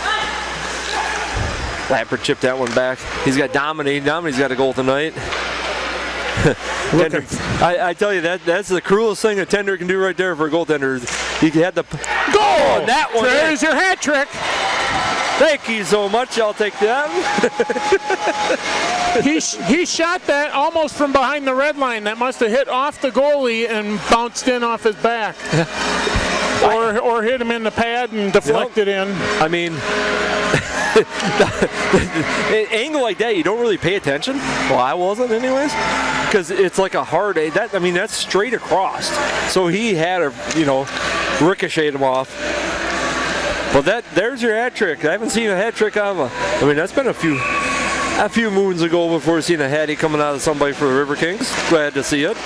S2: Lamper chipped that one back. He's got Domini. Domini's got a goal tonight. Tender, I tell you, that's the cruelest thing a tender can do right there for a goaltender. He had the
S1: goal.
S2: And that one.
S1: There's your hat trick.
S2: Thank you so much. I'll take that.
S1: He shot that almost from behind the red line. That must have hit off the goalie and bounced in off his back. Or hit him in the pad and deflected in.
S2: I mean, an angle like that, you don't really pay attention. Well, I wasn't anyways. Because it's like a hard, that's straight across. So he had to, ricochet him off. But there's your hat trick. I haven't seen a hat trick out of that's been a few moons ago before I've seen a hattie coming out of somebody for the Riverkings. Glad to see it.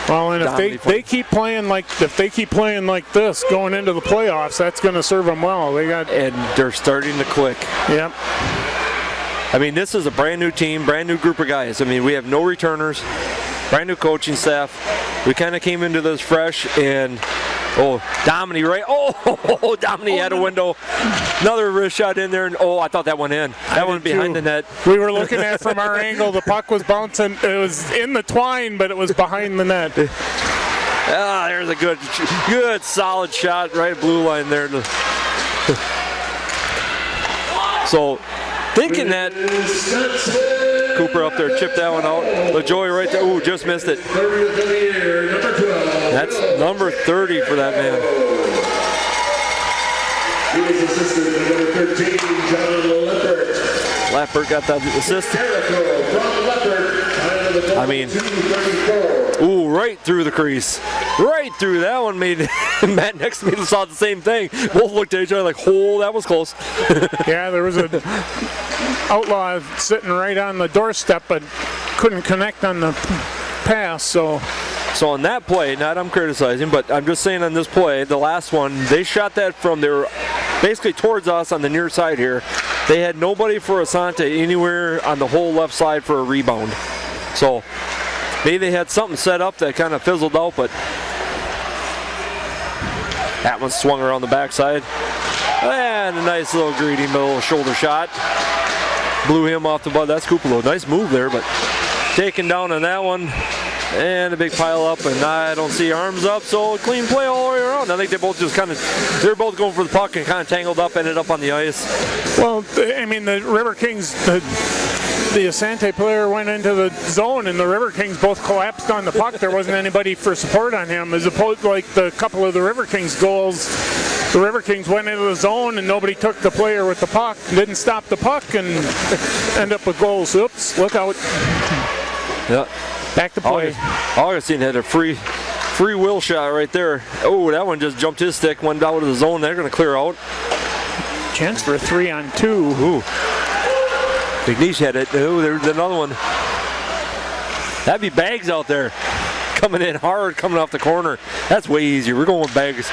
S1: Well, and if they keep playing like this going into the playoffs, that's going to serve them well.
S2: And they're starting to click.
S1: Yep.
S2: I mean, this is a brand new team, brand new group of guys. I mean, we have no returners, brand new coaching staff. We kind of came into this fresh, and Domini, right? Domini had a window. Another wrist shot in there, and I thought that went in. That one behind the net.
S1: We were looking at it from our angle. The puck was bouncing. It was in the twine, but it was behind the net.
S2: There's a good solid shot right blue line there. So, thinking that Cooper up there chipped that one out. LaJoy right there. Ooh, just missed it. That's number 30 for that man. Lappert got that assist. I mean, right through the crease. Right through. That one made Matt next to me saw the same thing. Both looked at each other like, that was close.
S1: Yeah, there was a Outlaw sitting right on the doorstep, but couldn't connect on the pass, So
S2: on that play, not I'm criticizing, but I'm just saying on this play, the last one, they shot that from there basically towards us on the near side here. They had nobody for Isanti anywhere on the whole left side for a rebound. So maybe they had something set up that kind of fizzled out, but that one swung around the backside. And a nice little greedy middle shoulder shot. Blew him off the butt. That's Kupalo. Nice move there, but taken down on that one. And a big pile up, and I don't see arms up, so clean play all the way around. I think they both just they're both going for the puck and kind of tangled up, ended up on the ice.
S1: Well, I mean, the Riverkings, the Isanti player went into the zone, and the Riverkings both collapsed on the puck. There wasn't anybody for support on him, as opposed to like the couple of the Riverkings goals. The Riverkings went into the zone, and nobody took the player with the puck, didn't stop the puck, and end up with goals. Oops, look out.
S2: Yeah.
S1: Back to play.
S2: Augustine had a free will shot right there. Oh, that one just jumped his stick, went out of the zone. They're going to clear out.
S1: Chance for a 3-on-2.
S2: Ooh. Big Niche had it. Oh, there's another one. That'd be Bags out there. Coming in hard, coming off the corner. That's way easier. We're going with Bags.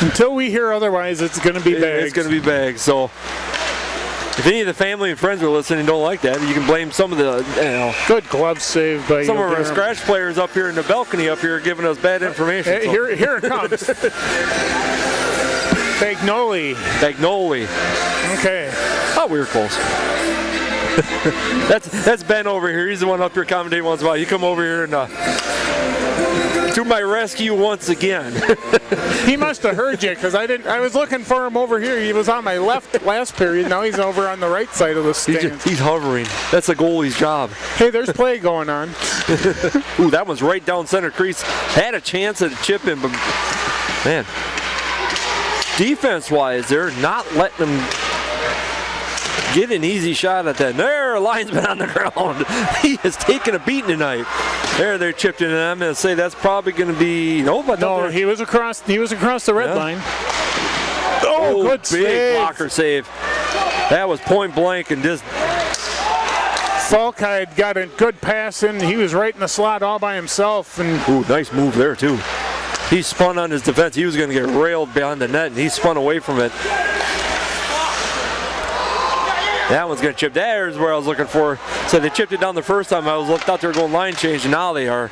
S1: Until we hear otherwise, it's going to be Bags.
S2: It's going to be Bags. So if any of the family and friends are listening and don't like that, you can blame some of the,
S1: good glove save by
S2: some of our scratch players up here in the balcony up here giving us bad information.
S1: Hey, here it comes. Bagnoli. Okay.
S2: Oh, we were close. that's Ben over here. He's the one up here commentating once in a while. You come over here and to my rescue once again.
S1: He must have heard you because I was looking for him over here. He was on my left last period. Now he's over on the right side of the stand.
S2: He's hovering. That's a goalie's job.
S1: Hey, there's play going on.
S2: Ooh, that one's right down center crease. Had a chance at a chip in, but man, defense-wise, they're not letting them get an easy shot at that. There, linesman on the ground. He has taken a beating tonight. There, they're chipped in, and I'm going to say that's probably going to be no.
S1: He was across the red line. Oh, good
S2: big
S1: save.
S2: blocker save. That was point blank and just.
S1: Falk had got a good pass in. He was right in the slot all by himself. And
S2: ooh, nice move there too. He spun on his defense. He was going to get railed behind the net, and he spun away from it. That one's going to chip. There's where I was looking for. So they chipped it down the first time. I thought they were going line change, and now they are.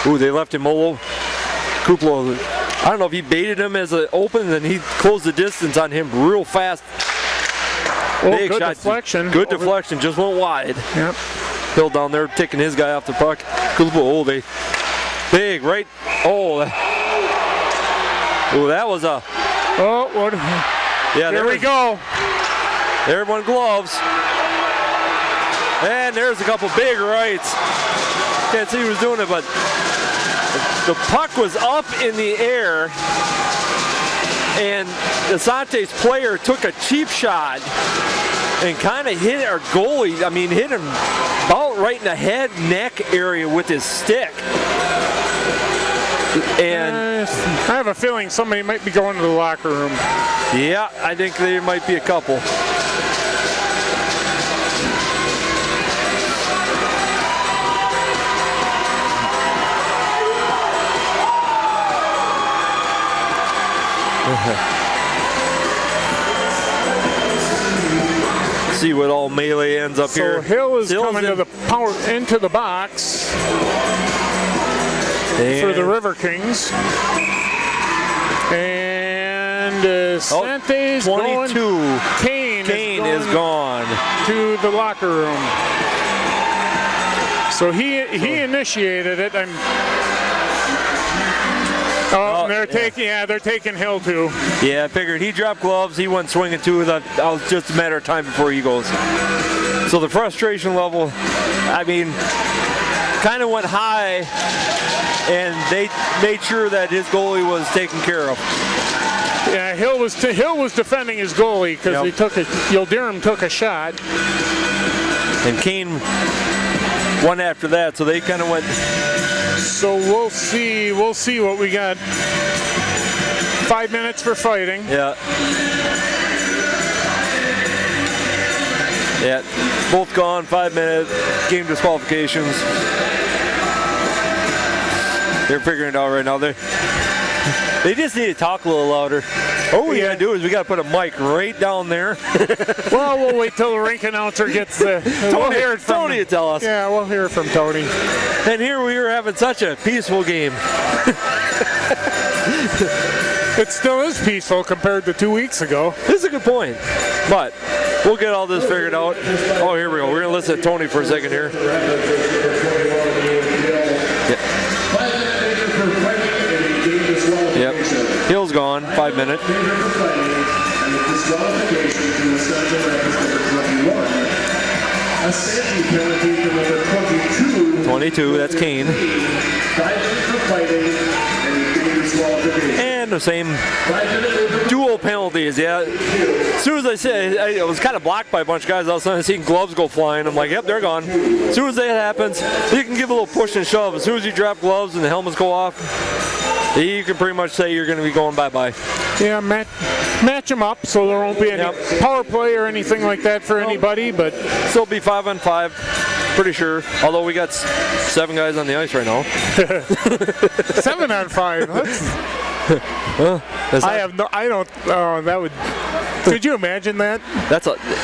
S2: Ooh, they left him Molo. Kuplo, I don't know if he baited him as an open, and then he closed the distance on him real fast.
S1: Oh, big good shot. Deflection.
S2: Good deflection, just went wide.
S1: Yep.
S2: Hill down there taking his guy off the puck. Kuplo, oh, they big right. Oh, that was a.
S1: Oh, what?
S2: Yeah,
S1: there we go.
S2: Everyone gloves. And there's a couple big rights. Can't see who's doing it, but the puck was up in the air. And Isanti's player took a cheap shot and kind of hit our goalie. I mean, hit him about right in the head, neck area with his stick. And
S1: I have a feeling somebody might be going to the locker room.
S2: Yeah, I think there might be a couple. See what all melee ends up here.
S1: So Hill is coming to the power into the box for the Riverkings. And Isanti's
S2: 22.
S1: Going. Kane
S2: is gone
S1: to the locker room. So he initiated it. They're taking Hill too.
S2: Yeah, I figured he dropped gloves. He went swinging too. That was just a matter of time before he goes. So the frustration level, I mean, kind of went high, and they made sure that his goalie was taken care of.
S1: Yeah, Hill was defending his goalie because Yildirim took a shot,
S2: and Kane won after that. So they kind of went.
S1: So we'll see what we got. 5 minutes for fighting.
S2: Yeah. Yeah, both gone, 5 minute game disqualifications. They're figuring it out right now. They just need to talk a little louder. All we gotta do is we gotta put a mic right down there.
S1: Well, we'll wait till the rink announcer gets the. We'll hear it from
S2: Tony to tell us.
S1: Yeah, we'll hear it from Tony.
S2: And here we are having such a peaceful game.
S1: It still is peaceful compared to 2 weeks ago.
S2: This is a good point, but we'll get all this figured out. Oh, here we go. We're gonna listen to Tony for a second here. Yep. Hill's gone. 5 minutes. 22. That's Kane. And the same dual penalties. Yeah. As soon as I said, I was kind of blocked by a bunch of guys. All of a sudden, I seen gloves go flying. I'm like, yep, they're gone. As soon as that happens, you can give a little push and shove. As soon as you drop gloves and the helmets go off, you can pretty much say you're going to be going bye-bye.
S1: Yeah, match them up so there won't be any power play or anything like that for anybody, but
S2: still be 5-on-5, pretty sure. Although we got 7 guys on the ice right now.
S1: 7-on-5. Could you imagine that?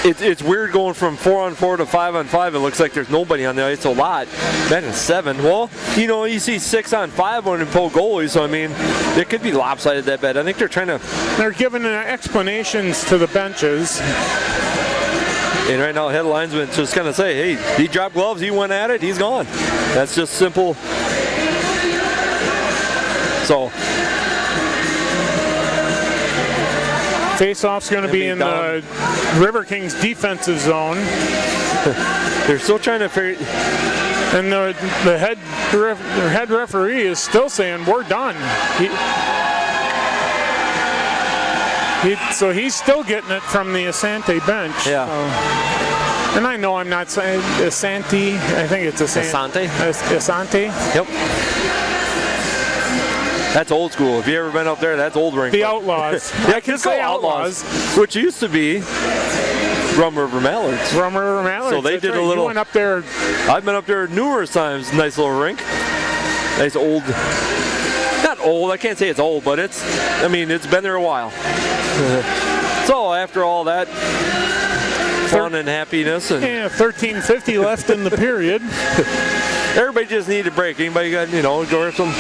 S2: It's weird going from 4-on-4 to 5-on-5. It looks like there's nobody on the ice a lot. Imagine 7. Well, you see 6-on-5 when you pull goalies, so I mean, it could be lopsided that bad. I think they're giving explanations to the benches. And right now, head linesman just kind of say, hey, he dropped gloves, he went at it, he's gone. That's just simple. So
S1: Face-off's going to be in the Riverkings defensive zone.
S2: They're still trying to figure.
S1: And the head referee is still saying we're done. So he's still getting it from the Isanti bench.
S2: Yeah.
S1: So. And I know I'm not saying Isanti. I think it's
S2: Isanti.
S1: Isanti.
S2: Yep. That's old school. If you ever been up there, that's old rink.
S1: The Outlaws.
S2: I can say Outlaws, which used to be Rum River Mallards.
S1: Rum River Mallards.
S2: So they did a little.
S1: You went up there.
S2: I've been up there numerous times. Nice little rink. Nice old. Not old. I can't say it's old, but it's. I mean, it's been there a while. So after all that fun and happiness and
S1: 13:50 left in the period.
S2: Everybody just needed a break. Anybody got go some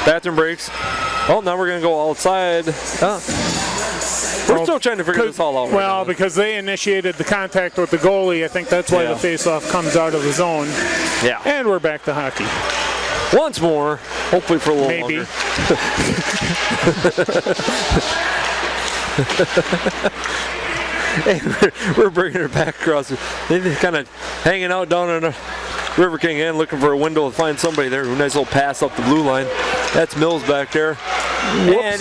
S2: bathroom breaks? Well, now we're gonna go outside. We're still trying to figure this all out.
S1: Well, because they initiated the contact with the goalie, I think that's why the face-off comes out of the zone.
S2: Yeah.
S1: And we're back to hockey.
S2: Once more, hopefully for a little
S1: Maybe.
S2: longer. Hey, we're bringing her back across. They're kind of hanging out down on the River King end, looking for a window to find somebody there. Nice little pass up the blue line. That's Mills back there.
S1: Whoops.
S2: And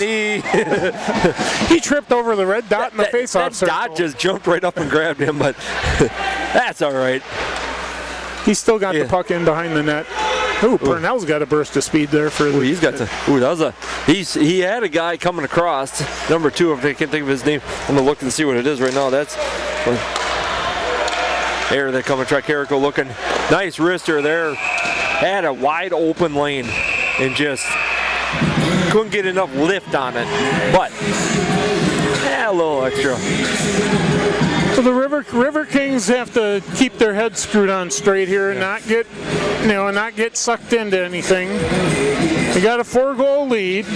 S1: he tripped over the red dot in the face-off circle.
S2: That dot just jumped right up and grabbed him, but that's all right.
S1: He's still got the puck in behind the net. Ooh, Purnell's got a burst of speed there for the.
S2: He's got to. Ooh, that was a. He had a guy coming across. Number 2, if I can't think of his name. I'm gonna look and see what it is right now. That's. There they come, Tricarico looking. Nice wrister there. Had a wide open lane and just couldn't get enough lift on it. But a little extra.
S1: So the River Kings have to keep their heads screwed on straight here and not get sucked into anything. They got a 4-goal lead.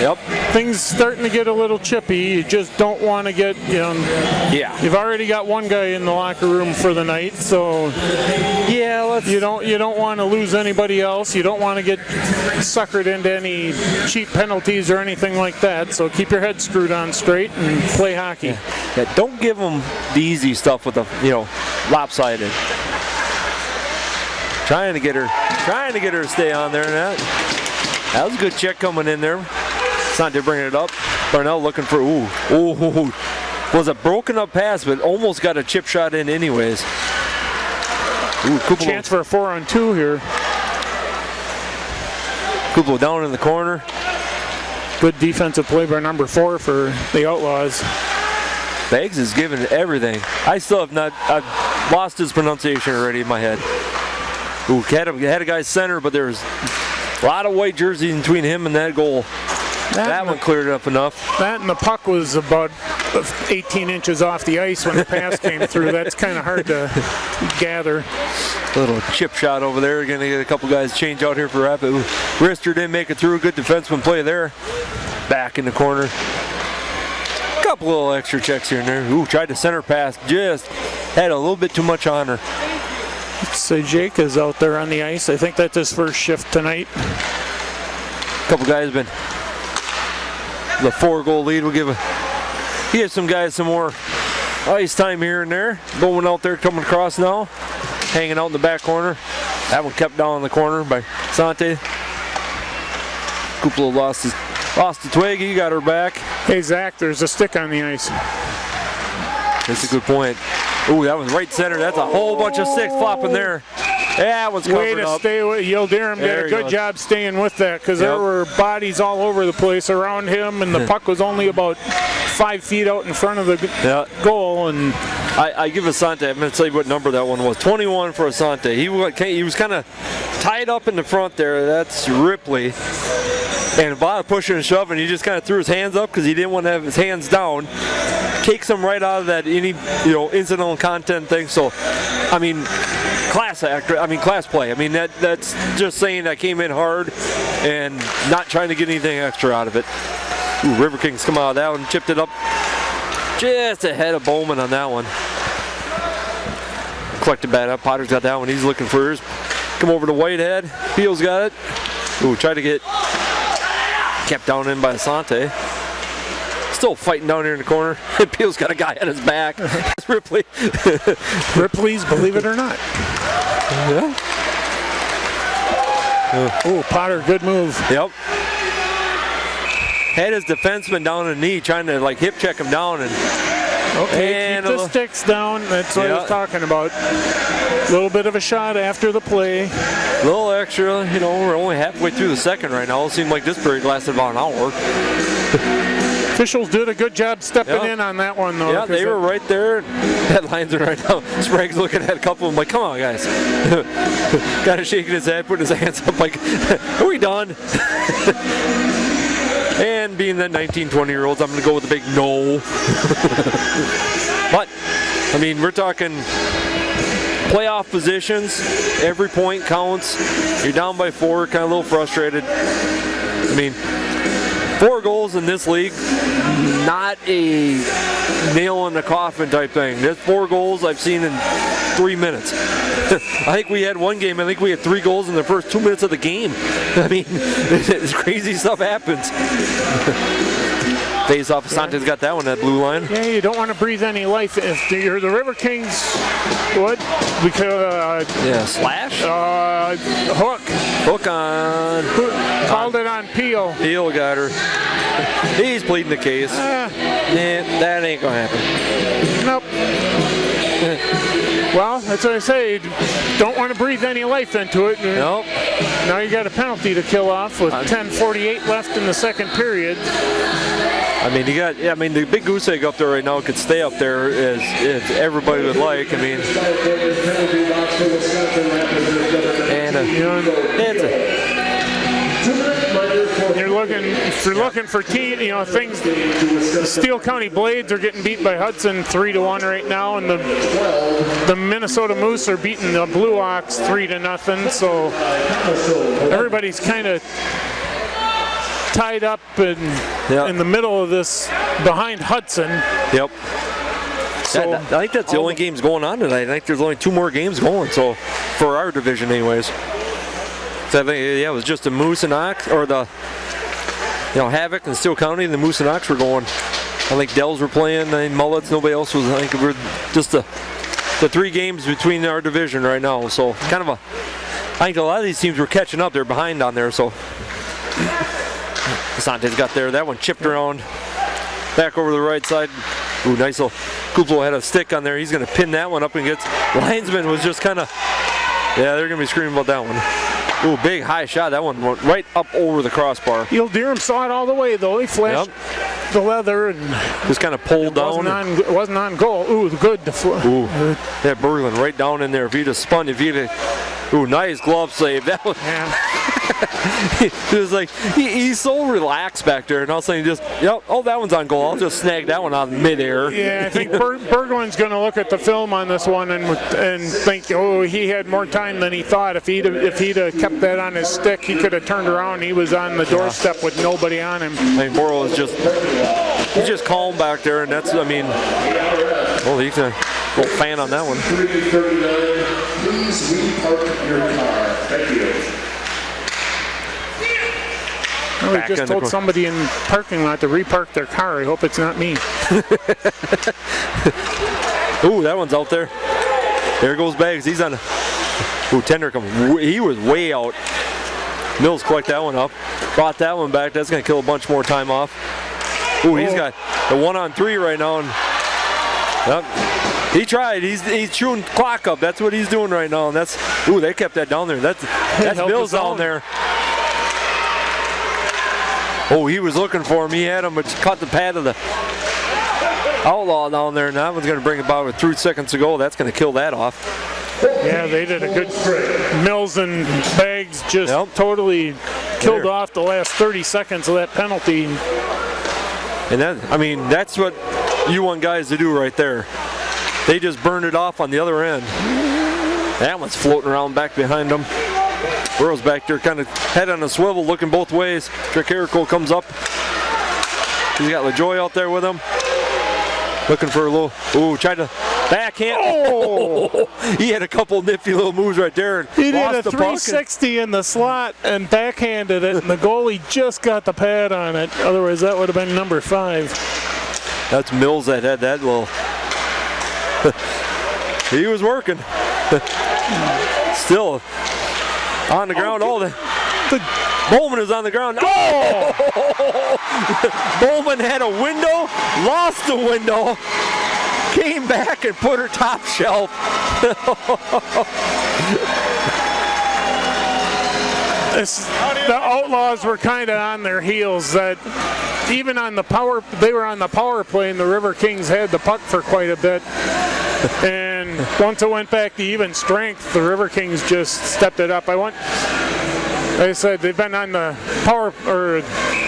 S2: Yep.
S1: Things starting to get a little chippy. You just don't want to get,
S2: Yeah.
S1: You've already got one guy in the locker room for the night, so you don't want to lose anybody else. You don't want to get suckered into any cheap penalties or anything like that. So keep your head screwed on straight and play hockey.
S2: Yeah, don't give them the easy stuff with the lopsided. Trying to get her to stay on there. And that was a good check coming in there. Isanti bringing it up. Parnell looking for was a broken up pass, but almost got a chip shot in anyways.
S1: Chance for a 4-on-2 here.
S2: Kuplo down in the corner.
S1: Good defensive play by number 4 for the Outlaws.
S2: Beggs is giving everything. I still have not. I've lost his pronunciation already in my head. Had a guy center, but there's a lot of white jerseys between him and that goal. That one cleared up enough.
S1: That and the puck was about 18 inches off the ice when the pass came through. That's kind of hard to gather.
S2: Little chip shot over there. Going to get a couple guys change out here for Rapid. Rister didn't make it through. Good defenseman play there. Back in the corner. Couple little extra checks here and there. Tried to center pass. Just had a little bit too much on her.
S1: So Jake is out there on the ice. I think that's his first shift tonight.
S2: Couple guys been. The 4-goal lead will give some guys some more ice time here and there. Bowman out there coming across now. Hanging out in the back corner. That one kept down in the corner by Isanti. Kuplo lost the twig. He got her back.
S1: Hey, Zach, there's a stick on the ice.
S2: That's a good point. Ooh, that was right center. That's a whole bunch of sticks flopping there. Yeah, it was covered
S1: Way to
S2: up.
S1: stay with Yildirim. Did a good job staying with that because there were bodies all over the place around him, and the puck was only about 5 feet out in front of the goal. And
S2: I give Isanti, I'm going to tell you what number that one was. 21 for Isanti. He was kind of tied up in the front there. That's Ripley. And Bob pushing and shoving, he just kind of threw his hands up because he didn't want to have his hands down. Takes him right out of that incidental content thing. So, I mean, class play. I mean, that's just saying I came in hard and not trying to get anything extra out of it. Riverkings come out of that one, chipped it up just ahead of Bowman on that one. Collected bat up. Potter's got that one. He's looking for hers. Come over to Whitehead. Peel's got it. Tried to get Kept down in by Isanti. Still fighting down here in the corner. Peel's got a guy on his back. It's Ripley.
S1: Ripley's, believe it or not.
S2: Yeah.
S1: Oh, Potter, good move.
S2: Yep. Had his defenseman down on a knee, trying to like hip check him down, and
S1: okay, keep the sticks down. That's what I was talking about. A little bit of a shot after the play.
S2: A little extra. You know, we're only halfway through the second right now. It seemed like this period lasted about an hour.
S1: Officials did a good job stepping in on that one, though.
S2: Yeah, they were right there. That line's right now. Sprague's looking at a couple of them like, come on, guys. Kind of shaking his head, putting his hands up like, are we done? And being that 19, 20-year-olds, I'm going to go with a big no. But, I mean, we're talking playoff positions. Every point counts. You're down by 4, kind of a little frustrated. I mean, 4 goals in this league, not a nail in the coffin type thing. There's 4 goals I've seen in 3 minutes. I think we had one game, I think we had 3 goals in the first 2 minutes of the game. I mean, crazy stuff happens. Face off, Isanti's got that one, that blue line.
S1: Yeah, you don't want to breathe any life. If you're the Riverkings, what? Because,
S2: yeah, slash?
S1: Hook.
S2: Hook on.
S1: Called it on Peel.
S2: Peel got her. He's pleading the case. That ain't going to happen.
S1: Nope. Well, that's what I say. Don't want to breathe any life into it.
S2: Nope.
S1: Now you got a penalty to kill off with 10:48 left in the second period.
S2: I mean, the big goose egg up there right now could stay up there as everybody would like. I mean, and if you're looking for things. The Steele County Blades are getting beat by Hudson 3-1 right now, and the Minnesota Moose are beating the Blue Ox 3-0. So everybody's kind of tied up in the middle of this behind Hudson. Yep.
S1: So
S2: I think that's the only games going on tonight. I think there's only 2 more games going. So for our division, anyways. So I think it was just the Moose and Ox, or the Havoc and Steele County, and the Moose and Ox were going. I think Dells were playing. I think Mullets. Nobody else was. I think we're just the 3 games between our division right now. So kind of I think a lot of these teams were catching up. They're behind on there. So Isanti's got there. That one chipped around. Back over the right side. Ooh, nice little. Kuplo had a stick on there. He's going to pin that one up and gets. Linesman was just kind of. Yeah, they're going to be screaming about that one. Ooh, big high shot. That one went right up over the crossbar.
S1: Deerham saw it all the way, though. He flashed the leather and
S2: just kind of pulled down.
S1: It wasn't on goal. Ooh, good.
S2: Ooh, that Berglund right down in there. If he'd have spun, ooh, nice glove save. That was.
S1: Yeah.
S2: It was like he's so relaxed back there, and all of a sudden he just, that one's on goal. I'll just snag that one on midair.
S1: Yeah, I think Berglund's going to look at the film on this one and think, he had more time than he thought. If he'd have kept that on his stick, he could have turned around. He was on the doorstep with nobody on him.
S2: I mean, Boro is he's just calm back there, and that's, he's a little fan on that one.
S3: Please repark your car. Thank you.
S1: We just told somebody in the parking lot to repark their car. I hope it's not me.
S2: Ooh, that one's out there. There goes Baggs. He's on. Ooh, Tender comes. He was way out. Mills collect that one up. Brought that one back. That's going to kill a bunch more time off. Ooh, he's got the 1-on-3 right now. And, he tried. He's chewing clock up. That's what he's doing right now. And they kept that down there. That's Mills down there. Oh, he was looking for him. He had him, but caught the pad of the Outlaw down there, and that one's going to bring about 3 seconds to go. That's going to kill that off.
S1: Yeah, they did a good. Mills and Baggs just totally killed off the last 30 seconds of that penalty.
S2: And that's what you want guys to do right there. They just burned it off on the other end. That one's floating around back behind them. Burrow's back there, kind of head on a swivel, looking both ways. Tricarico comes up. He's got LaJoy out there with him. Looking for a little, tried to Backhand. Oh! He had a couple nifty little moves right there. And
S1: He did
S2: lost
S1: a
S2: the puck.
S1: 360 in the slot and backhanded it, and the goalie just got the pad on it. Otherwise, that would have been number 5.
S2: That's Mills that had that little. He was working. Still on the ground. Bowman is on the ground. Oh! Bowman had a window, lost the window, came back and put her top shelf.
S1: The Outlaws were kind of on their heels. That even on the power, they were on the power play, and the Riverkings had the puck for quite a bit. And once it went back to even strength, the Riverkings just stepped it up. Like I said, they've been on the power or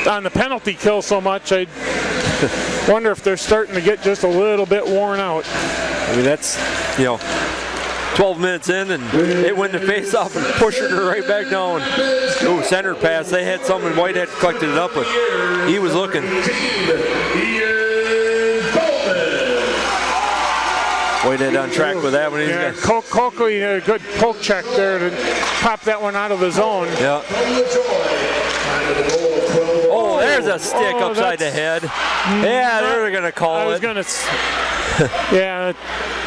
S1: on the penalty kill so much. I wonder if they're starting to get just a little bit worn out.
S2: I mean, that's 12 minutes in, and it went to face off and pushing her right back down. Ooh, center pass. They had someone. Whitehead collected it up, but he was looking. Whitehead on track with that one.
S1: Yeah, Coakley a good poke check there to pop that one out of the zone.
S2: Yeah. Oh, there's a stick upside the head. Yeah, they're going to call it.
S1: Yeah,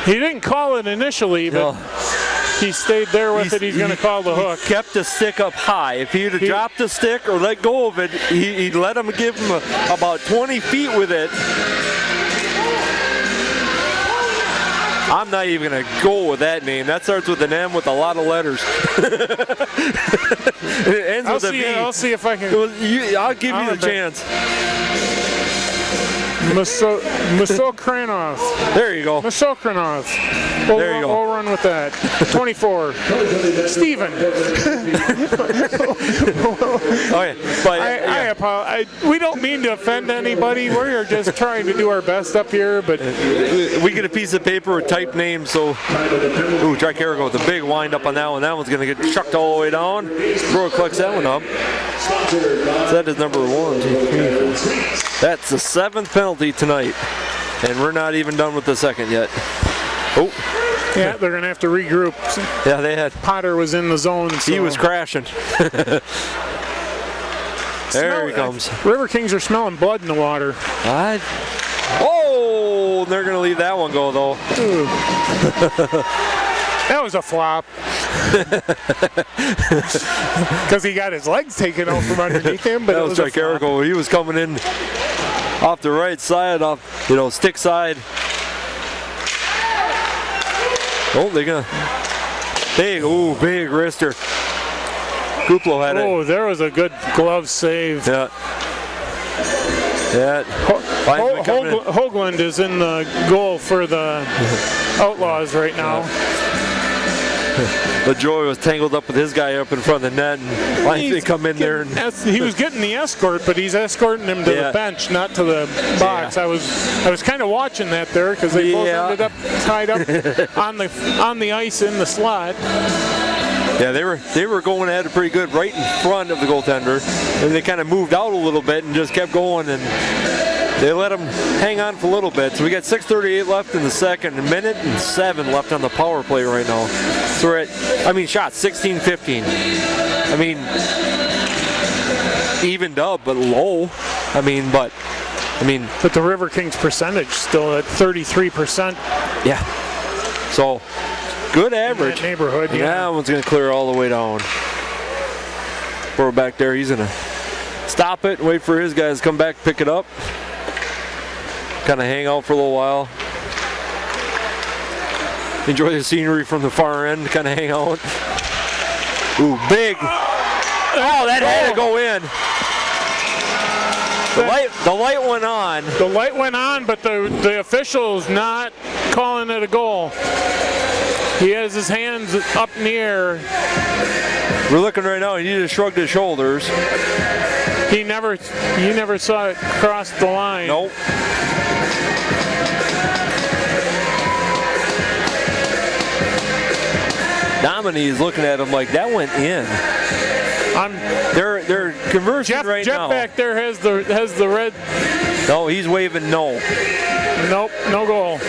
S1: he didn't call it initially, but he stayed there with it. He's going to call the hook.
S2: He kept the stick up high. If he'd have dropped the stick or let go of it, he'd let him give him about 20 feet with it. I'm not even going to go with that name. That starts with an M with a lot of letters. It ends with a V.
S1: I'll see if I can.
S2: I'll give you the chance.
S1: Masokranov.
S2: There you go.
S1: Masokranov.
S2: There you go.
S1: We'll run with that. 24. Steven.
S2: Okay, but
S1: I apologize. We don't mean to offend anybody. We're just trying to do our best up here, but
S2: we get a piece of paper with typed names, so Tricarico with a big wind up on that one. That one's going to get chucked all the way down. Brewer collects that one up. So that is number 1, 2, 3, 4. That's the 7th penalty tonight, and we're not even done with the 2nd yet. Oh.
S1: Yeah, they're going to have to regroup.
S2: Yeah, they had.
S1: Potter was in the zone. So.
S2: He was crashing. There he comes.
S1: Riverkings are smelling blood in the water.
S2: Oh, they're going to leave that one go, though.
S1: That was a flop. Because he got his legs taken out from underneath him. But
S2: that was Tricarico. He was coming in off the right side, stick side. Oh, they're going to. Big wrister. Kuplo had it.
S1: Oh, there was a good glove save.
S2: Yeah.
S1: Hoagland is in the goal for the Outlaws right now.
S2: LaJoy was tangled up with his guy up in front of the net, and Linesman come in there.
S1: He was getting the escort, but he's escorting him to the bench, not to the box.
S2: Yeah.
S1: I was kind of watching that there because they both ended up tied up on the ice in the slot.
S2: Yeah, they were going at it pretty good right in front of the goaltender, and they kind of moved out a little bit and just kept going, and they let them hang on for a little bit. So we got 6:38 left in the 2nd, 1:07 left on the power play right now. So we're at, shots 16-15. Evened up, but low. But
S1: the Riverkings percentage still at 33%.
S2: Yeah. So good average.
S1: In that neighborhood, yeah.
S2: That one's going to clear all the way down. We're back there. He's going to stop it, wait for his guys to come back, pick it up. Kind of hang out for a little while. Enjoy the scenery from the far end, kind of hang out. Ooh, big. Oh, that had to go in. The light went on.
S1: The light went on, but the official's not calling it a goal. He has his hands up in the air.
S2: We're looking right now, he just shrugged his shoulders.
S1: You never saw it cross the line.
S2: Nope. Dominie's looking at him like that went in. They're conversing right now.
S1: Jeff back there has the red.
S2: No, he's waving no.
S1: Nope, no goal.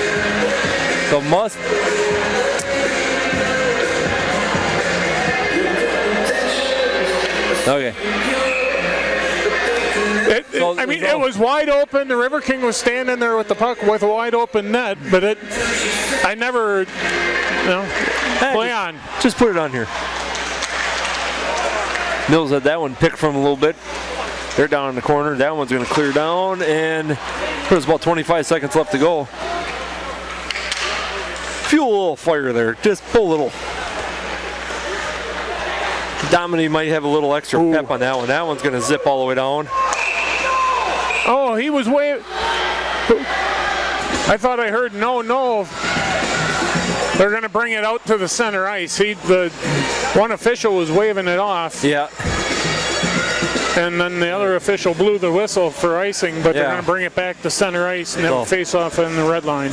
S2: So must. Okay.
S1: It was wide open. The Riverking was standing there with the puck with a wide open net, but I never, play on.
S2: Just put it on here. Mills had that one picked from a little bit. They're down in the corner. That one's going to clear down, and there's about 25 seconds left to go. Fuel a little fire there. Just pull a little. Dominic might have a little extra pep on that one. That one's going to zip all the way down.
S1: Oh, he was way. I thought I heard no. They're going to bring it out to the center ice. The one official was waving it off.
S2: Yeah.
S1: And then the other official blew the whistle for icing, but they're going to bring it back to center ice and have a face-off in the red line.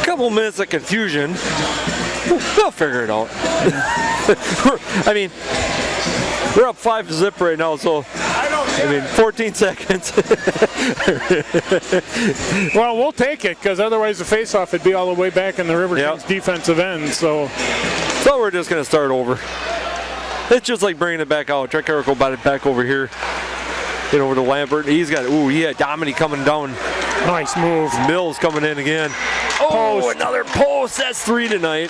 S2: Couple minutes of confusion. They'll figure it out. We're up 5-0 right now, so 14 seconds.
S1: Well, we'll take it, because otherwise the face-off would be all the way back in the Riverkings defensive end. So
S2: we're just going to start over. It's just like bringing it back out. Try to go back over here. Get over to Lambert. He's got, Dominic coming down.
S1: Nice move.
S2: Mills coming in again. Oh, another post. That's 3 tonight.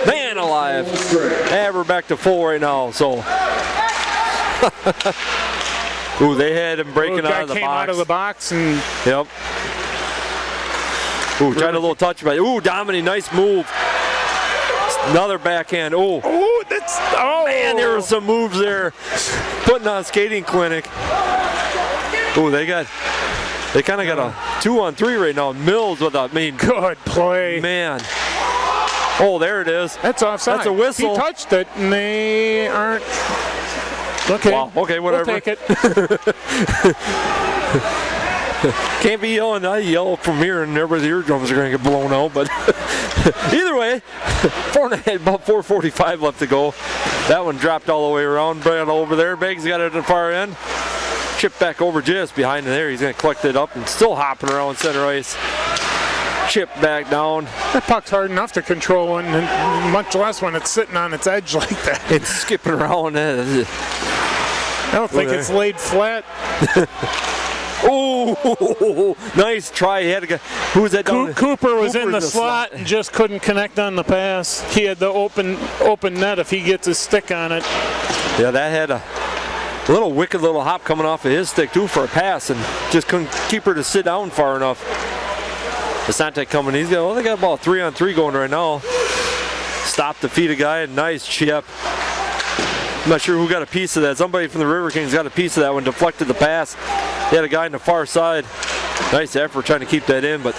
S2: Man alive. And we're back to full right now, so. They had him breaking out of the box.
S1: Came out of the box and.
S2: Yep. Tried a little touch by. Dominic, nice move. Another backhand. Man, there were some moves there. Putting on skating clinic. They kind of got a 2-on-3 right now. Mills with
S1: good play.
S2: Man. There it is.
S1: That's offside.
S2: That's a whistle.
S1: He touched it, and they aren't. Okay.
S2: Wow. Okay, whatever.
S1: We'll take it.
S2: Can't be yelling. I yell from here, and everybody's eardrums are going to get blown out. But either way, about 4:45 left to go. That one dropped all the way around. Brad over there. Beggs got it at the far end. Chip back over just behind there. He's going to collect it up and still hopping around center ice. Chip back down.
S1: That puck's hard enough to control, and much less when it's sitting on its edge like that.
S2: It's skipping around.
S1: I don't think it's laid flat.
S2: Nice try. He had a guy. Who was that?
S1: Cooper was in the slot and just couldn't connect on the pass. He had the open net if he gets his stick on it.
S2: Yeah, that had a little wicked little hop coming off of his stick too for a pass, and just couldn't keep her to sit down far enough. Isanti coming. They got about 3-on-3 going right now. Stopped the feet of guy, and nice chip. I'm not sure who got a piece of that. Somebody from the Riverkings got a piece of that one, deflected the pass. He had a guy on the far side. Nice effort trying to keep that in, but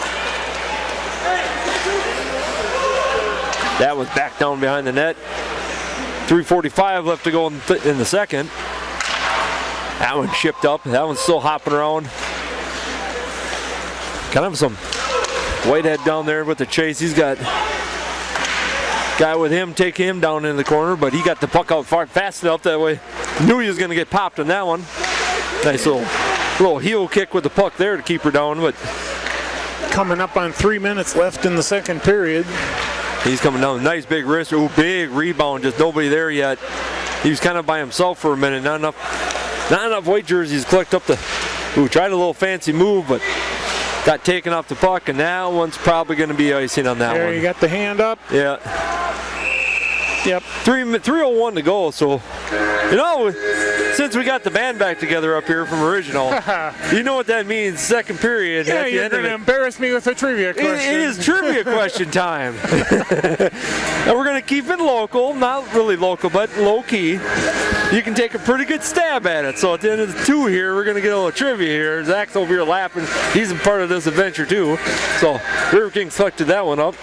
S2: that was back down behind the net. 3:45 left to go in the second. That one shipped up. That one's still hopping around. Kind of some Whitehead down there with the chase. He's got guy with him, take him down in the corner, but he got the puck out fast enough that way. Knew he was going to get popped on that one. Nice little heel kick with the puck there to keep her down, but
S1: coming up on 3 minutes left in the second period.
S2: He's coming down. Nice big wrist. Big rebound. Just nobody there yet. He was kind of by himself for a minute. Not enough white jerseys collect up the. Tried a little fancy move, but got taken off the puck, and that one's probably going to be icing on that one.
S1: There, you got the hand up.
S2: Yeah. Yep. 3:01 to go. So, since we got the band back together up here from original, you know what that means. Second period.
S1: Yeah, you're going to embarrass me with a trivia question.
S2: It is trivia question time. And we're going to keep it local, not really local, but low key. You can take a pretty good stab at it. So at the end of the 2 here, we're going to get a little trivia here. Zach's over here laughing. He's a part of this adventure too. So Riverkings selected that one up.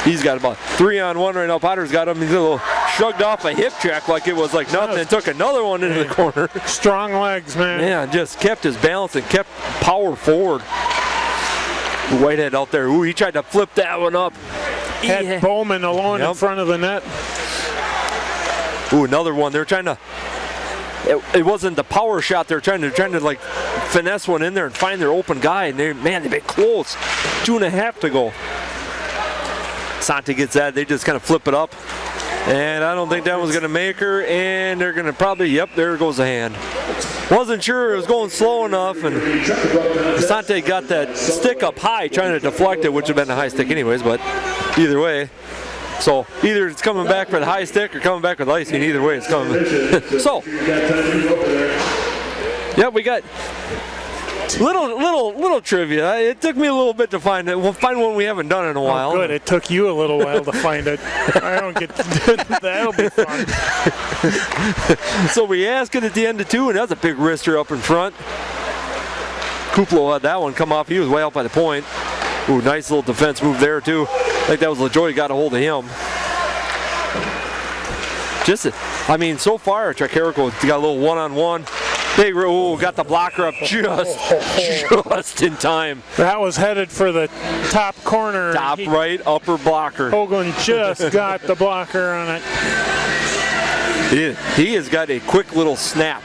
S2: He's got about 3-on-1 right now. Potter's got him. He's a little shrugged off a hip check like it was like nothing, and took another one into the corner.
S1: Strong legs, man.
S2: Yeah, just kept his balance and kept power forward. Whitehead out there. He tried to flip that one up.
S1: Had Bowman alone in front of the net.
S2: Another one. They're trying to. It wasn't the power shot. They're trying to like finesse one in there and find their open guy. And they've been close. 2.5 to go. Isanti gets that. They just kind of flip it up. And I don't think that was going to make her. And they're going to probably, yep, there goes the hand. Wasn't sure it was going slow enough. And Isanti got that stick up high trying to deflect it, which would have been a high stick anyways. But either way. So either it's coming back for the high stick or coming back with icing. Either way it's coming. So, yeah, we got little trivia. It took me a little bit to find it. We'll find one we haven't done in a while.
S1: Oh, good. It took you a little while to find it. I don't get to do that. That'll be fun.
S2: So we ask it at the end of 2, and that's a big wrister up in front. Kuplo had that one come off. He was way out by the point. Ooh, nice little defense move there too. I think that was LaJoy got a hold of him. So far, Tricarico got a little one-on-one. Big, got the blocker up just in time.
S1: That was headed for the top corner.
S2: Top right upper blocker.
S1: Hoagland just got the blocker on it.
S2: He has got a quick little snap.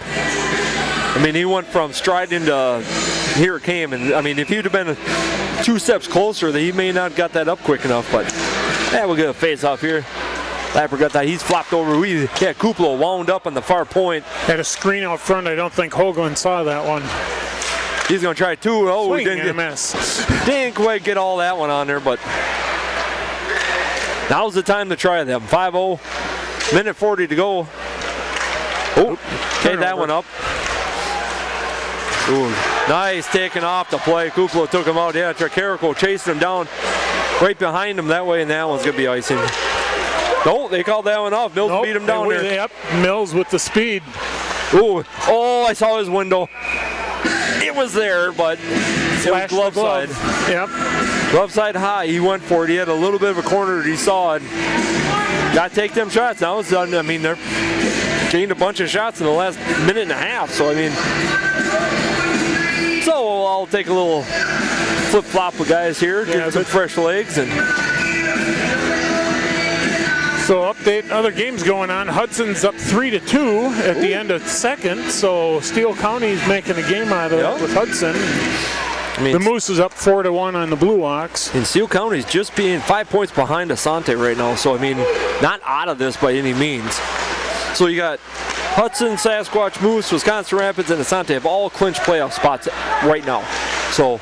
S2: He went from stride into here it came, and if he'd have been 2 steps closer, he may not have got that up quick enough. But we'll get a face off here. Lapper got that. He's flopped over. Kuplo wound up on the far point.
S1: Had a screen out front. I don't think Hoagland saw that one.
S2: He's going to try 2. Oh,
S1: he didn't miss.
S2: Didn't quite get all that one on there, but now's the time to try them. 5-0, minute 40 to go. Oh, okay, that one up. Ooh, nice taking off the play. Kuplo took him out. Yeah, Tricarico chasing him down right behind him that way, and that one's going to be icing. No, they called that one off. Mills beat him down there.
S1: Yep, Mills with the speed.
S2: Ooh, I saw his window. It was there, but it was glove side.
S1: Yep.
S2: Glove side high. He went for it. He had a little bit of a corner that he saw it. Got to take them shots. Now it's done. They're gained a bunch of shots in the last minute and a half. So, so I'll take a little flip-flop with guys here, get some fresh legs. And
S1: so update, other games going on. Hudson's up 3-2 at the end of second. So Steele County's making a game out of it with Hudson. The Moose is up 4-1 on the Blue Ox.
S2: And Steele County's just being 5 points behind Isanti right now. So not out of this by any means. So you got Hudson, Sasquatch, Moose, Wisconsin Rapids, and Isanti have all clinched playoff spots right now. So,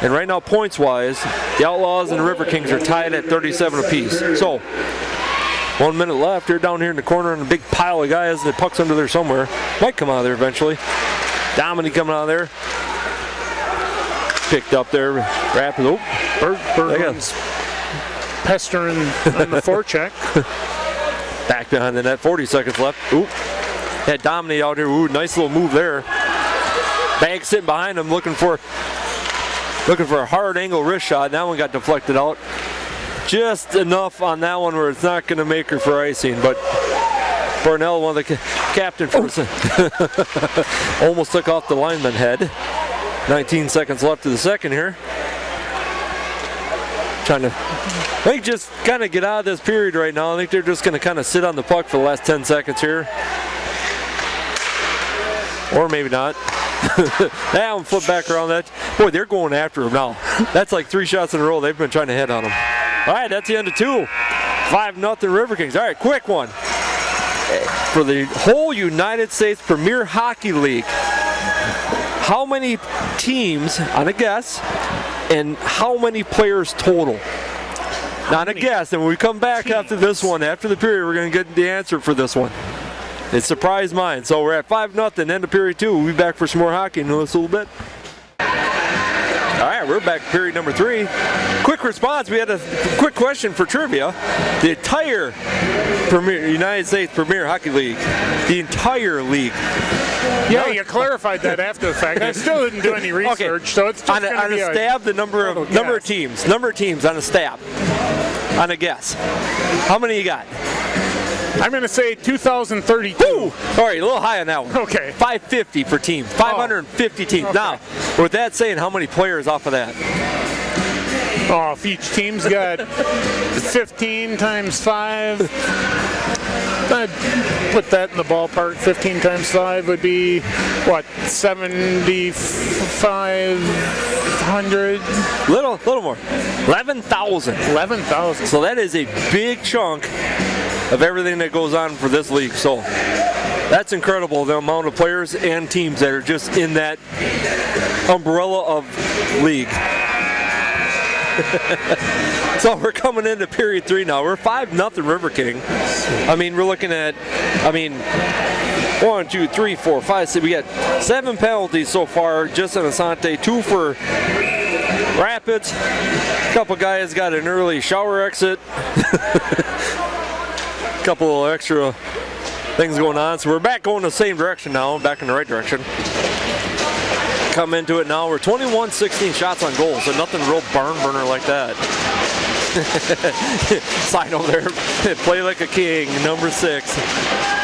S2: and right now, points-wise, the Outlaws and the Riverkings are tied at 37 apiece. So, 1 minute left. They're down here in the corner in a big pile of guys. The puck's under there somewhere. Might come out of there eventually. Dominic coming out of there. Picked up there. Rapid. Oh,
S1: Bergman's pestering on the forecheck.
S2: Back behind the net, 40 seconds left. Oop. Had Dominic out here. Ooh, nice little move there. Bank sitting behind him looking for a hard angle wrist shot. That one got deflected out. Just enough on that one where it's not going to make her for icing, but Burnell, one of the captain for almost took off the lineman head. 19 seconds left of the second here. Trying to, I think, just kind of get out of this period right now. I think they're just going to kind of sit on the puck for the last 10 seconds here. Or maybe not. That one flip back around that. Boy, they're going after him now. That's like 3 shots in a row. They've been trying to hit on him. All right, that's the end of 2. 5-0 Riverkings. All right, quick one. For the whole United States Premier Hockey League, how many teams, on a guess, and how many players total? Not a guess, and when we come back after this one, after the period, we're going to get the answer for this one. It surprised mine. So we're at 5-0, end of period 2. We'll be back for some more hockey in just a little bit. All right, we're back to period number 3. Quick response. We had a quick question for trivia. The entire United States Premier Hockey League, the entire league.
S1: Yeah, you clarified that after the fact. I still didn't do any research, so it's just
S2: on a stab. The number of teams on a stab. On a guess. How many you got?
S1: I'm going to say 2032.
S2: Ooh, all right, a little high on that one.
S1: Okay.
S2: 550 for teams. 550 teams. Okay. Now, with that saying, how many players off of that?
S1: Oh, if each team's got 15 times 5. I'd put that in the ballpark. 15 times 5 would be, what, 7,500?
S2: Little more. 11,000.
S1: 11,000.
S2: So that is a big chunk of everything that goes on for this league. So that's incredible, the amount of players and teams that are just in that umbrella of league. So we're coming into period 3 now. We're 5-0 River King. I mean, we're looking at, 1, 2, 3, 4, 5, 6. We got 7 penalties so far just in Isanti, 2 for Rapids. A couple guys got an early shower exit. A couple of extra things going on. So we're back going the same direction now, back in the right direction. Come into it now. We're 21-16 shots on goal, so nothing real barn burner like that. Sign over there, play like a king, number 6.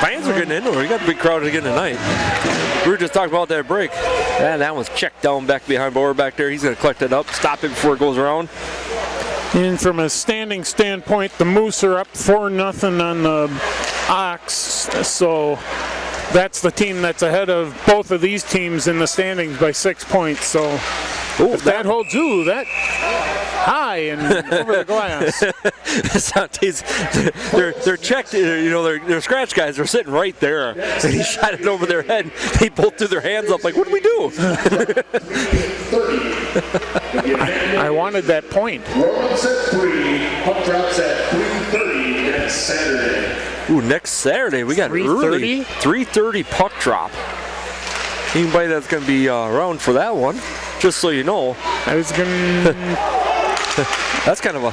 S2: Fans are getting into it. We got a big crowd again tonight. We were just talking about that break. And that one's checked down back behind Boer back there. He's going to collect it up, stop it before it goes around.
S1: And from a standing standpoint, the Moose are up 4-0 on the Ox, so that's the team that's ahead of both of these teams in the standings by 6 points. So if that holds, that high and over the glass.
S2: they're checked, their scratch guys are sitting right there, and he shot it over their head. They both threw their hands up like, what do we do?
S1: I wanted that point.
S3: Roll-ups at 3, puck drops at 3:30 next Saturday.
S2: Ooh, next Saturday we got
S1: 3:30?
S2: 3:30 puck drop. Anybody that's going to be around for that one, just so you know.
S1: I was gonna.
S2: That's kind of a.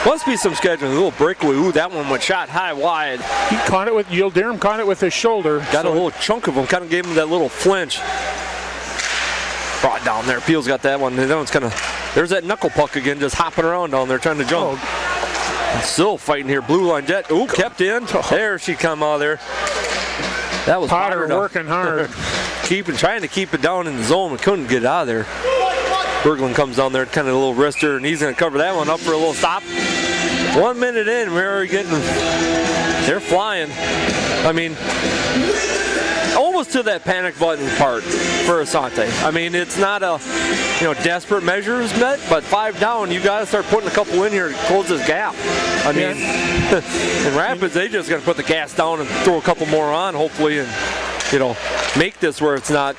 S2: Must be some scheduling. A little breakaway. Ooh, that one went shot high wide.
S1: He caught it with Yildirim caught it with his shoulder.
S2: Got a little chunk of him. Kind of gave him that little flinch. Brought down there. Peel's got that one. That one's kind of. There's that knuckle puck again, just hopping around down there trying to jump.
S1: Oh.
S2: Still fighting here. Blue line jet. Ooh, kept in. There she come out of there. That was
S1: Potter working hard.
S2: Trying to keep it down in the zone, but couldn't get out of there. Berglund comes down there, kind of a little wrister, and he's going to cover that one up for a little stop. 1 minute in, we're already getting. They're flying. I mean, almost to that panic button part for Isanti. I mean, it's not a desperate measures met, but 5 down, you got to start putting a couple in here to close this gap. I mean, in Rapids, they just got to put the gas down and throw a couple more on, hopefully, and make this where it's not.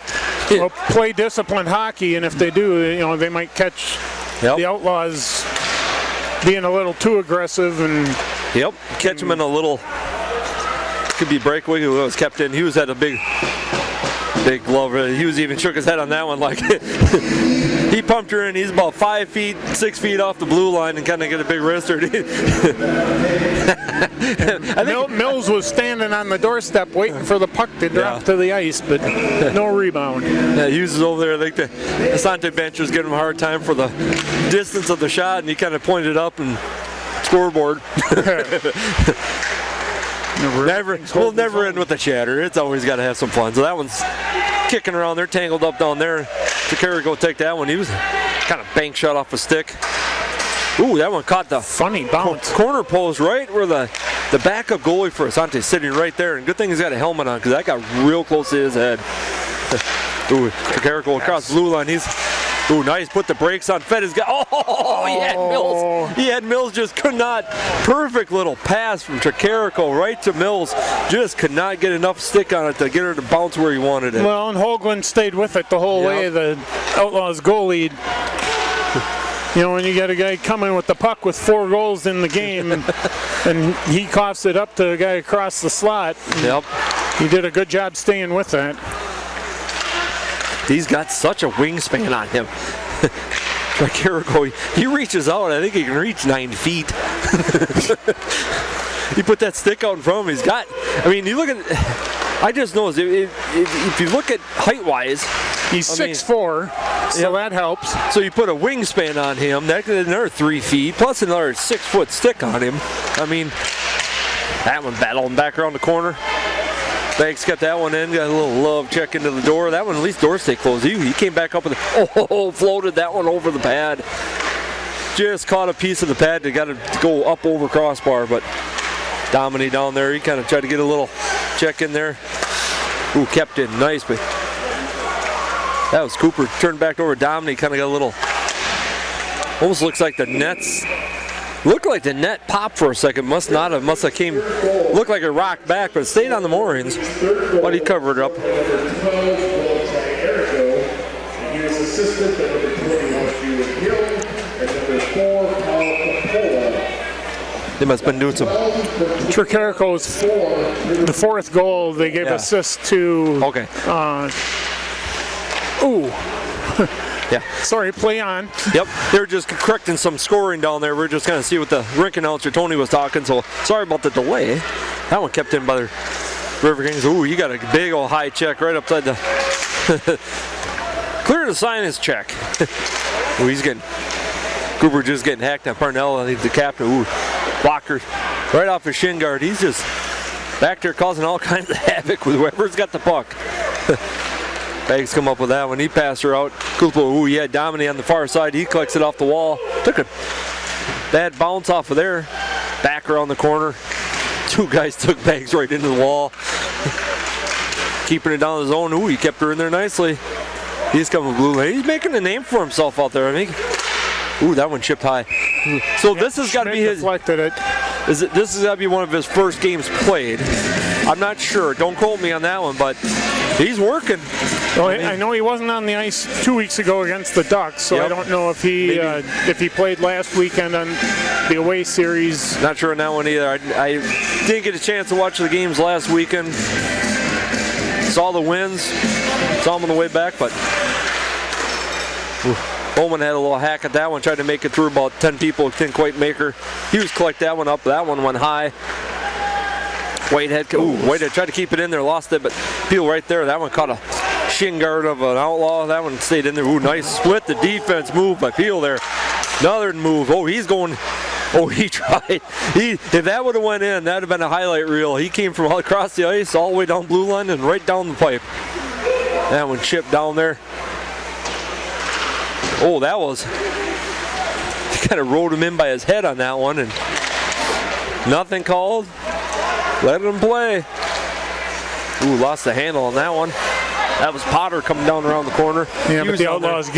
S1: Well, play disciplined hockey, and if they do, they might catch the Outlaws being a little too aggressive and.
S2: Yep, catch him in a little. Could be breakaway who was kept in. He was at a big glove. He was even shook his head on that one like he pumped her in. He's about 5 feet, 6 feet off the blue line and kind of get a big wrister.
S1: Mills was standing on the doorstep waiting for the puck to drop to the ice, but no rebound.
S2: Yeah, Hughes is over there. I think the Isanti bench was giving him a hard time for the distance of the shot, and he kind of pointed up and scoreboard. We'll never end with the chatter. It's always got to have some fun. So that one's kicking around there, tangled up down there. Takara go take that one. He was kind of bank shot off a stick. Ooh, that one caught the
S1: funny bounce
S2: corner post right where the backup goalie for Isanti is sitting right there. And good thing he's got a helmet on because that got real close to his head. Ooh, Takara go across the blue line. Ooh, nice. Put the brakes on. Fed his guy. Oh, he had Mills. He had Mills. Just could not. Perfect little pass from Tricarico right to Mills. Just could not get enough stick on it to get her to bounce where he wanted it.
S1: Well, and Hoagland stayed with it the whole way. The Outlaws goalie. When you got a guy coming with the puck with 4 goals in the game, and he coughs it up to a guy across the slot.
S2: Yep.
S1: He did a good job staying with that.
S2: He's got such a wingspan on him. Tricarico, he reaches out. I think he can reach 9 feet. He put that stick out in front of him. He's got. You look at. I just noticed if you look at height-wise,
S1: he's 6'4", so that helps.
S2: So you put a wingspan on him. That's another 3 feet plus another 6-foot stick on him. That one battling back around the corner. Banks got that one in, got a little love check into the door. That one, at least door stay closed. He came back up with floated that one over the pad. Just caught a piece of the pad that got to go up over crossbar, but Domini down there. He kind of tried to get a little check in there. Ooh, kept it nice, but that was Cooper. Turned back over Domini, kind of got a little, almost looks like the nets, looked like the net popped for a second. Must have came, looked like it rocked back, but it stayed on the moorings. But he covered it up. They must have been doing some.
S1: Tricarico's the fourth goal. They gave assist to.
S2: Okay.
S1: Ooh.
S2: Yeah.
S1: Sorry, play on.
S2: Yep. They're just correcting some scoring down there. We're just going to see what the rink announcer Tony was talking. So sorry about the delay. That one kept in by the Riverkings. Ooh, you got a big old high check right upside the. Clear the sinus check. Ooh, he's getting. Cooper just getting hacked on Parnell. I think the captain. Ooh. Blocker right off his shin guard. He's just back there causing all kinds of havoc with whoever's got the puck. Bags come up with that one. He passed her out. Cooper, ooh, yeah, Domini on the far side. He collects it off the wall. Took a bad bounce off of there. Back around the corner. Two guys took Bags right into the wall. Keeping it down the zone. Ooh, he kept her in there nicely. He's coming blue lane. He's making a name for himself out there, I think. Ooh, that one chipped high. So this has got to be his.
S1: Deflected it.
S2: This has got to be one of his first games played. I'm not sure. Don't quote me on that one, but he's working.
S1: Well, I know he wasn't on the ice 2 weeks ago against the Ducks, so I don't know if he played last weekend on the away series.
S2: Not sure on that one either. I didn't get a chance to watch the games last weekend. Saw the wins. Saw him on the way back, but. Bowman had a little hack at that one, tried to make it through about 10 people, didn't quite make her. Hughes collect that one up, that one went high. Whitehead tried to keep it in there, lost it, but Peel right there, that one caught a shin guard of an Outlaw, that one stayed in there. Ooh, nice split the defense move by Peel there. Another move, he tried. If that would have went in, that would have been a highlight reel. He came from all across the ice, all the way down blue line and right down the pipe. That one chipped down there. Oh, that was, he kind of rode him in by his head on that one, and nothing called. Let him play. Ooh, lost the handle on that one. That was Potter coming down around the corner.
S1: Yeah, but the Outlaws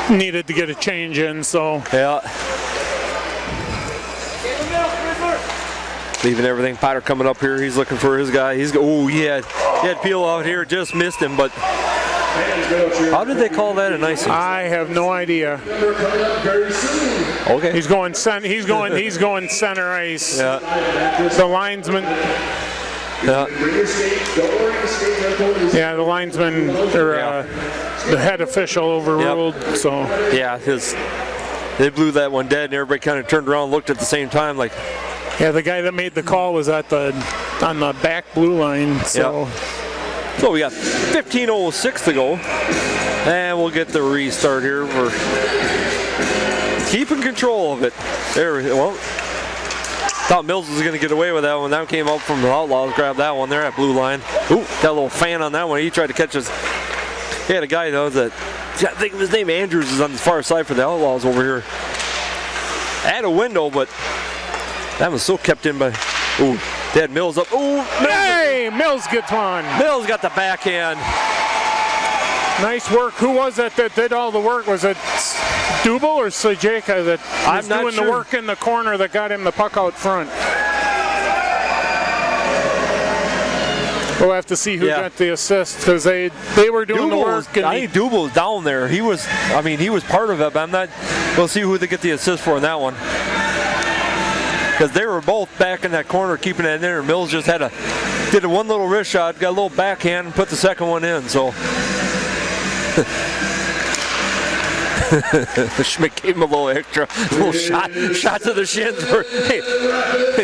S1: needed to get a change in, so.
S2: Yeah. Leaving everything. Potter coming up here. He's looking for his guy. He had Peel out here, just missed him, but. How did they call that an icing?
S1: I have no idea.
S2: Okay.
S1: He's going center ice.
S2: Yeah.
S1: The linesman.
S2: Yeah.
S1: Yeah, the linesman or the head official overruled. Yep. So.
S2: Yeah, they blew that one dead, and everybody kind of turned around, and looked at the same time, like.
S1: Yeah, the guy that made the call was on the back blue line. So.
S2: Yep. So we got 15:06 to go, and we'll get the restart here. We're keeping control of it. Thought Mills was going to get away with that one. That one came up from the Outlaws, grabbed that one there at blue line. Ooh, got a little fan on that one. He tried to catch us. He had a guy though that, I think his name Andrews is on the far side for the Outlaws over here. At a window, but that was so kept in by. Ooh. They had Mills up. Ooh,
S1: Mills gets one.
S2: Mills got the backhand.
S1: Nice work. Who was it that did all the work? Was it Dubel or Sajeka that was doing the work in the corner that got him the puck out front? We'll have to see who got the assist because they were doing the work.
S2: I think Dubel was down there. He was part of it, but I'm not. We'll see who they get the assist for in that one. Because they were both back in that corner keeping it in there. Mills just did a one little wrist shot, got a little backhand, and put the second one in. So Schmidt gave him a little extra, little shot to the shins. Hey,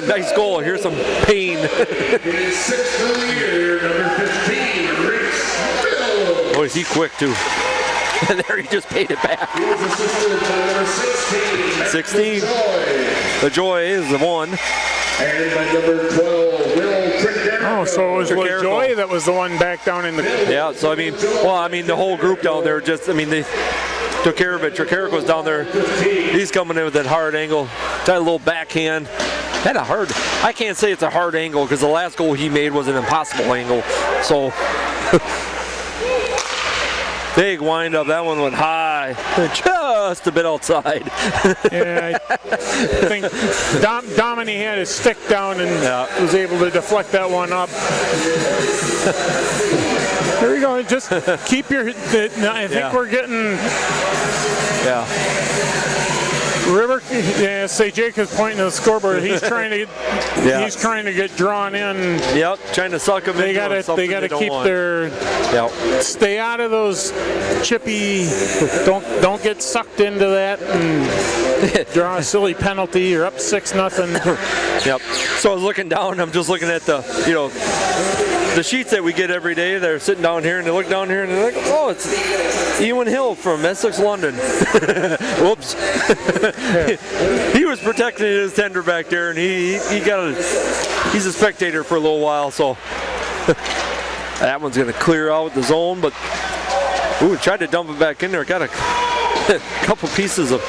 S2: nice goal. Here's some pain. Oh, is he quick too? And there he just paid it back. 16. The Joy is the one.
S3: And by number 12, Will Tricarico.
S1: Oh, so it was Joy that was the one back down in the.
S2: Yeah, so the whole group down there they took care of it. Tricarico's down there. He's coming in with that hard angle. Got a little backhand. had a hard, I can't say it's a hard angle because the last goal he made was an impossible angle. So, big wind up. That one went high, just a bit outside.
S1: Yeah, I think Domini had his stick down and was able to deflect that one up. There we go. Just keep your. I think we're getting.
S2: Yeah.
S1: Say Jacob's pointing to the scoreboard. He's trying to. He's trying to get drawn in.
S2: Yep, trying to suck them in. They
S1: gotta keep their. Stay out of those chippy. Don't get sucked into that and draw a silly penalty. You're up 6-0.
S2: Yep. So I was looking down. I'm just looking at the the sheets that we get every day. They're sitting down here and they look down here and they're like, oh, it's Ewan Hill from Essex, London. Whoops. He was protecting his tender back there, and he's a spectator for a little while, so that one's going to clear out the zone, but tried to dump it back in there. Got a couple pieces of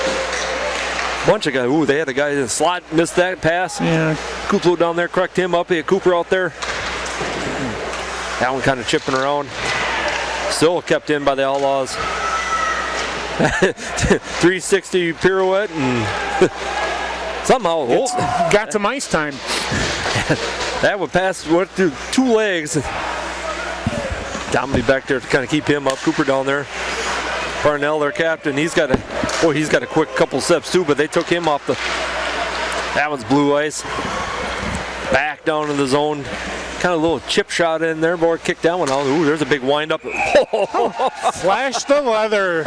S2: bunch of guys. They had a guy in the slot, missed that pass.
S1: Yeah.
S2: Kuplo down there, correct him up. He had Cooper out there. That one kind of chipping around. Still kept in by the Outlaws. 360 pirouette and somehow
S1: got some ice time.
S2: That would went through 2 legs. Dominic back there to kind of keep him up. Cooper down there. Parnell, their captain, he's got a quick couple steps too, but they took him off the. That one's blue ice. Back down in the zone. Kind of a little chip shot in there, boy. Kicked that one out. There's a big wind up.
S1: Flash the leather.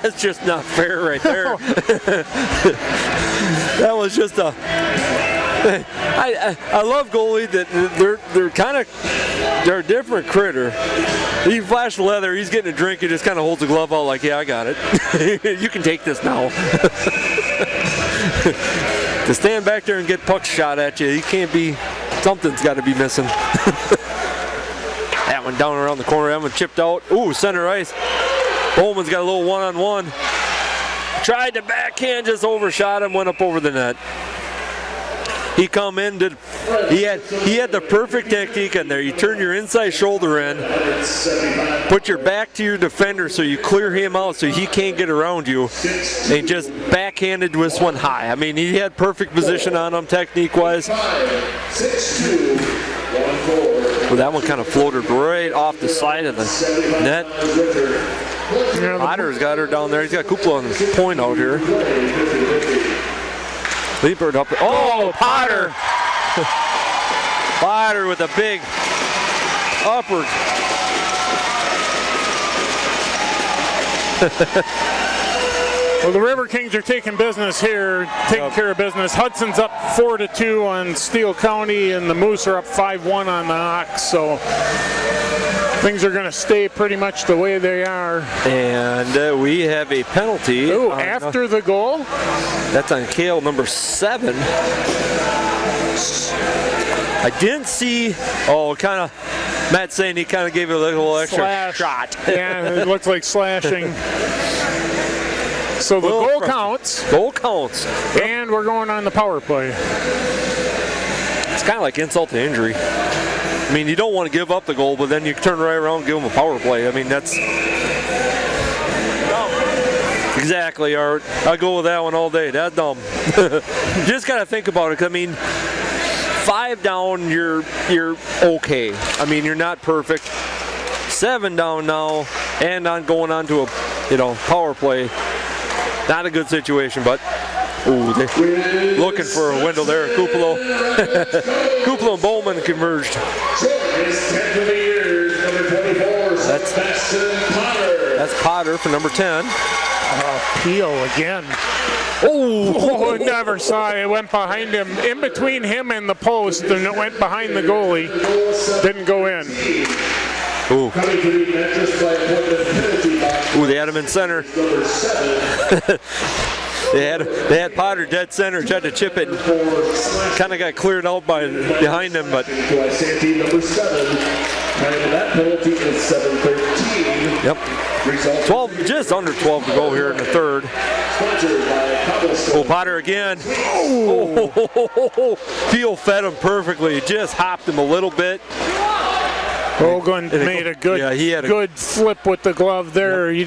S2: That's just not fair right there. That was just a. I love goalie that they're a different critter. He flashed the leather. He's getting a drink. He just kind of holds the glove out like, yeah, I got it. You can take this now. To stand back there and get pucks shot at you, something's got to be missing. That one down around the corner, that one chipped out. Center ice. Bowman's got a little one-on-one. Tried to backhand, just overshot him, went up over the net. He come in, he had the perfect technique in there. You turn your inside shoulder in, put your back to your defender so you clear him out so he can't get around you, and just backhanded this one high. I mean, he had perfect position on him technique-wise. Well, that one kind of floated right off the side of the net. Potter's got her down there. He's got Kuplo on the point out here. Liebert up. Potter! Potter with a big upward.
S1: Well, the Riverkings are taking business here, taking care of business. Hudson's up 4-2 on Steele County, and the Moose are up 5-1 on the Ox. So things are going to stay pretty much the way they are.
S2: And we have a penalty.
S1: After the goal?
S2: That's on Kale number 7. I didn't see, Matt's saying he kind of gave it a little extra shot.
S1: Yeah, it looks like slashing. So the goal counts.
S2: Goal counts.
S1: And we're going on the power play.
S2: It's kind of like insult to injury. I mean, you don't want to give up the goal, but then you turn right around and give them a power play. I mean, that's exactly, Art. I'll go with that one all day. That's dumb. You just got to think about it. I mean, 5 down, you're okay. I mean, you're not perfect. 7 down now, and on going on to a power play. Not a good situation, but looking for a window there. Kuplo. Kuplo and Bowman converged. That's Potter for number 10.
S1: Peel again. I never saw it. It went behind him, in between him and the post, and it went behind the goalie. Didn't go in.
S2: They had him in center. They had Potter dead center, tried to chip it, kind of got cleared out behind him, but
S3: Isanti number 7. That penalty is 7-13.
S2: Yep. 12, just under 12 to go here in the third. Oh, Potter again. Oh, Peel fed him perfectly. Just hopped him a little bit.
S1: Hogan made a good, good flip with the glove there. He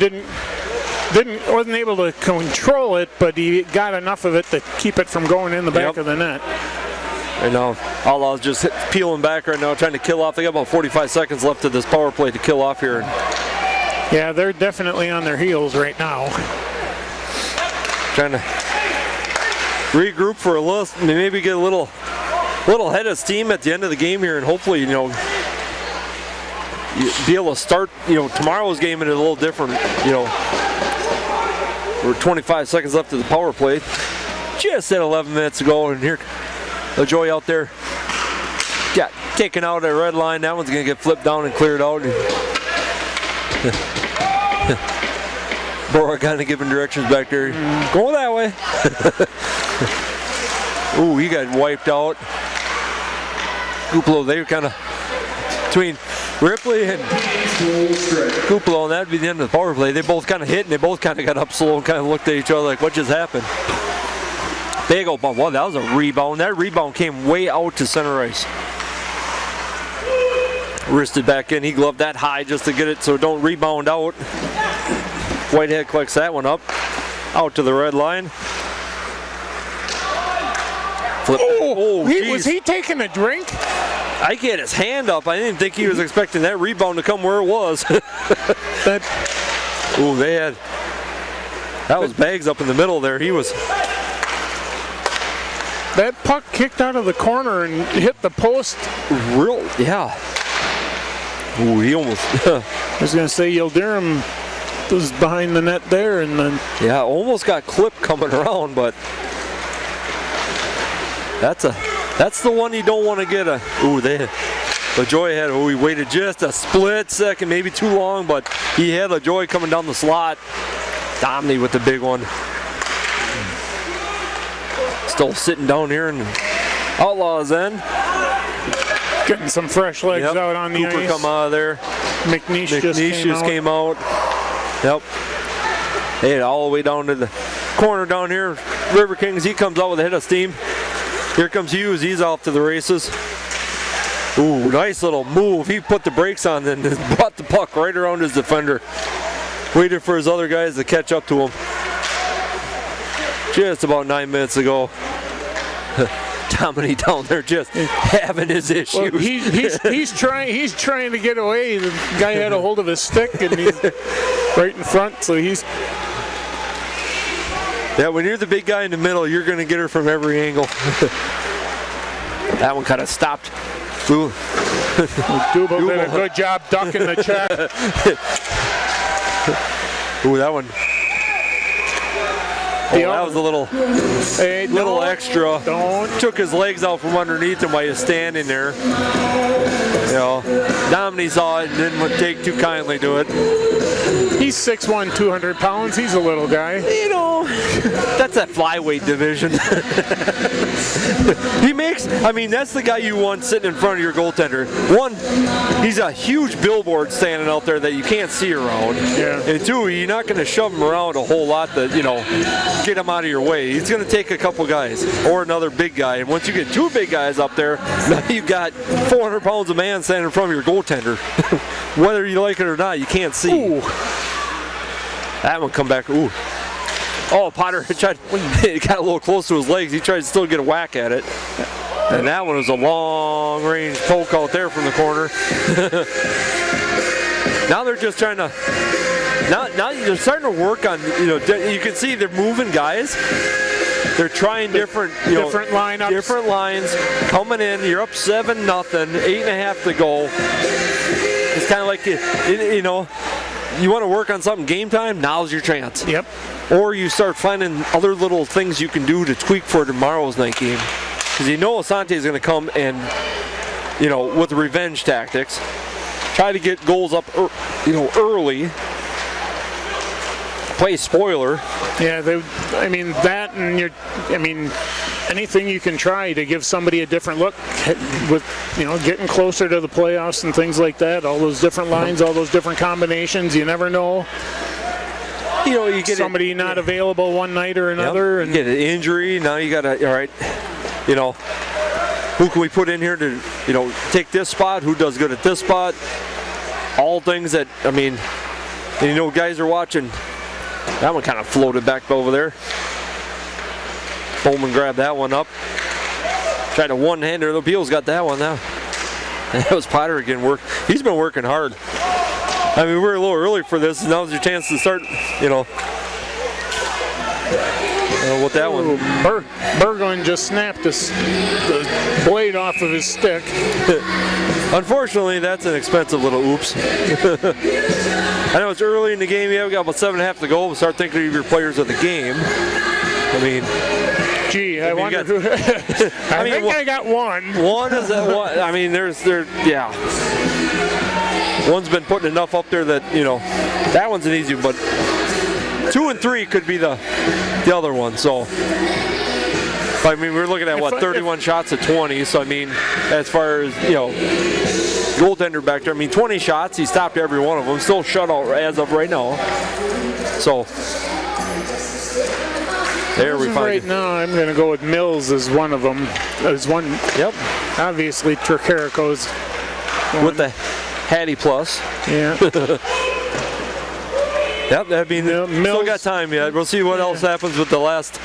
S1: wasn't able to control it, but he got enough of it to keep it from going in the back of the net.
S2: And now Outlaws just peeling back right now, trying to kill off. They got about 45 seconds left of this power play to kill off here.
S1: Yeah, they're definitely on their heels right now.
S2: Trying to regroup for a little, maybe get a little head of steam at the end of the game here, and hopefully, be able to start, tomorrow's game in a little different, We're 25 seconds left of the power play. Just at 11 minutes to go, and here, LaJoy out there got taken out at red line. That one's going to get flipped down and cleared out. Bora kind of giving directions back there. Go that way. Ooh, he got wiped out. Kuplo, they were kind of between Ripley and Kuplo, and that'd be the end of the power play. They both kind of hit, and they both kind of got up slow and kind of looked at each other like, what just happened? Big old bump. Well, that was a rebound. That rebound came way out to center ice. Wristed back in. He gloved that high just to get it so it don't rebound out. Whitehead collects that one up. Out to the red line. Flip.
S1: Was he taking a drink?
S2: Ike had his hand up. I didn't think he was expecting that rebound to come where it was. That was Bags up in the middle there. He was.
S1: That puck kicked out of the corner and hit the post.
S2: Yeah. Ooh, he almost.
S1: I was going to say Yildirim was behind the net there, and then.
S2: Yeah, almost got clipped coming around, but that's the one you don't want to get a. Ooh, LaJoy had. He waited just a split second, maybe too long, but he had LaJoy coming down the slot. Domney with the big one. Still sitting down here in Outlaws end.
S1: Getting some fresh legs out on the
S2: Cooper
S1: ice.
S2: come out of there.
S1: McNeish just
S2: came out. Yep. Hey, all the way down to the corner down here. Riverkings, he comes out with a hit of steam. Here comes Hughes. He's off to the races. Ooh, nice little move. He put the brakes on and brought the puck right around his defender. Waited for his other guys to catch up to him. Just about 9 minutes ago. Dominic down there just having his issues.
S1: Well, he's trying to get away. The guy had a hold of his stick and he's right in front, so he's.
S2: Yeah, when you're the big guy in the middle, you're going to get her from every angle. That one kind of stopped. Ooh.
S1: Dubel did a good job ducking the check.
S2: Ooh, that one. That was a little extra. Took his legs out from underneath him while he was standing there. Dominic saw it and didn't take too kindly to it.
S1: He's 6'1", 200 pounds. He's a little guy.
S2: That's that flyweight division. That's the guy you want sitting in front of your goaltender. One, he's a huge billboard standing out there that you can't see around.
S1: Yeah.
S2: And two, you're not going to shove him around a whole lot to, get him out of your way. He's going to take a couple guys or another big guy. And once you get two big guys up there, now you've got 400 pounds of man standing in front of your goaltender. Whether you like it or not, you can't see. Ooh. That one come back. Ooh. Oh, Potter he got a little close to his legs. He tried to still get a whack at it. And that one was a long-range poke out there from the corner. Now they're just trying to. Now they're starting to work on. You can see they're moving guys. They're trying different
S1: lineups,
S2: different lines. Coming in, you're up 7-0, 8.5 to go. It's kind of like you want to work on something game time. Now's your chance.
S1: Yep.
S2: Or you start finding other little things you can do to tweak for tomorrow's night game. Because Isanti is going to come and, with revenge tactics, try to get goals up, early. Play spoiler.
S1: Yeah, that and anything you can try to give somebody a different look with, getting closer to the playoffs and things like that. All those different lines, all those different combinations. You never know.
S2: You get
S1: somebody not available one night or another.
S2: Yep. And get an injury. Now you got to, all right, who can we put in here to, take this spot? Who does good at this spot? All things that, guys are watching. That one kind of floated back over there. Bowman grabbed that one up. Tried a one-hander. The Beals got that one now. And that was Potter again. He's been working hard. We're a little early for this. Now's your chance to start, with that one.
S1: Berglund just snapped the blade off of his stick.
S2: Unfortunately, that's an expensive little oops. I know it's early in the game. We got about 7.5 to go. We'll start thinking of your players of the game.
S1: I wonder who. I got one.
S2: One is that one. Yeah. One's been putting enough up there that that one's an easy one. But 2 and 3 could be the other one. So. We're looking at 31 shots at 20. So as far as goaltender back there, 20 shots. He stopped every one of them. Still shutout as of right now. So there we find
S1: right now. I'm going to go with Mills as one of them. As one. Yep. Obviously, Tricarico's
S2: with the Hattie plus.
S1: Yeah.
S2: Yep. Mills. Still got time yet. We'll see what else happens with the last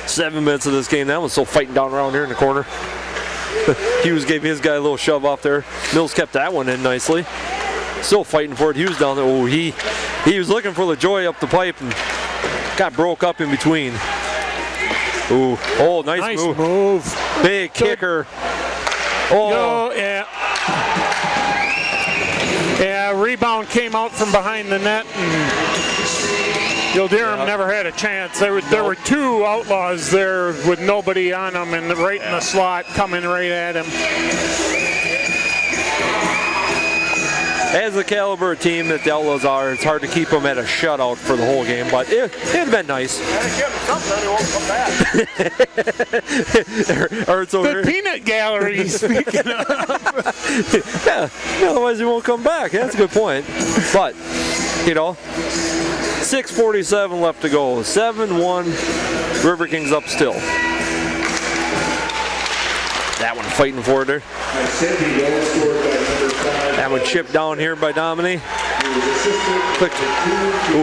S2: 7 minutes of this game. That one's still fighting down around here in the corner. Hughes gave his guy a little shove off there. Mills kept that one in nicely. Still fighting for it. Hughes down there. Oh, he was looking for the joy up the pipe and got broke up in between. Ooh. Oh, nice move. Big kicker. Oh.
S1: Yeah. Yeah, rebound came out from behind the net, and Gilderham never had a chance. There were 2 Outlaws there with nobody on them, and right in the slot, coming right at him.
S2: As the caliber of team that the Outlaws are, it's hard to keep them at a shutout for the whole game, but it'd have been nice.
S1: The peanut gallery, speaking of.
S2: Yeah, otherwise he won't come back. That's a good point. But, 6:47 left to go. 7-1, Riverkings up still. That one fighting for it there. That one chipped down here by Domini. Ooh,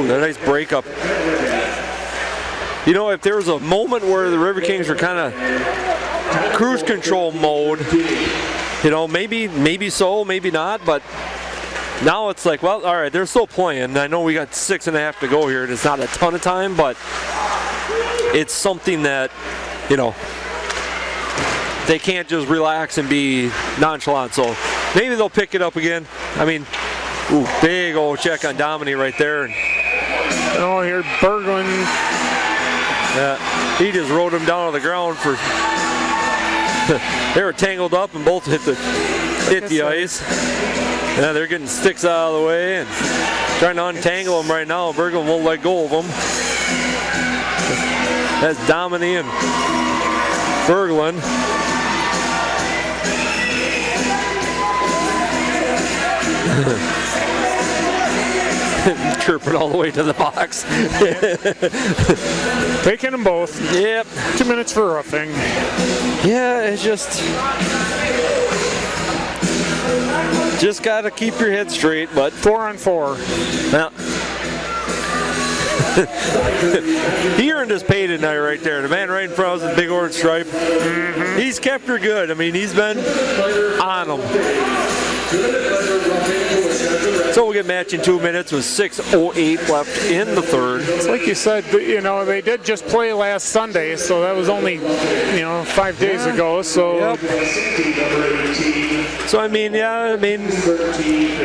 S2: that nice breakup. If there was a moment where the Riverkings were kind of cruise control mode, maybe so, maybe not, but now it's like, well, all right, they're still playing. I know we got 6.5 to go here. It's not a ton of time, but it's something that, they can't just relax and be nonchalant. So maybe they'll pick it up again. Ooh, big old check on Domini right there.
S1: Here Berglund.
S2: Yeah, he just rode him down on the ground for. They were tangled up and both hit the ice. Yeah, they're getting sticks out of the way and trying to untangle them right now. Berglund won't let go of them. That's Domini and Berglund. Chirping all the way to the box.
S1: Taking them both.
S2: Yep.
S1: 2 minutes for roughing.
S2: Yeah, it's just got to keep your head straight, but
S1: 4 on 4.
S2: Well, he earned his pay tonight right there. The man right in front of us, the big orange stripe. Mm-hmm. He's kept her good. He's been on them. So we'll get match in 2 minutes with 6:08 left in the third.
S1: It's like you said, they did just play last Sunday, so that was only, 5 days ago. So,
S2: yep. So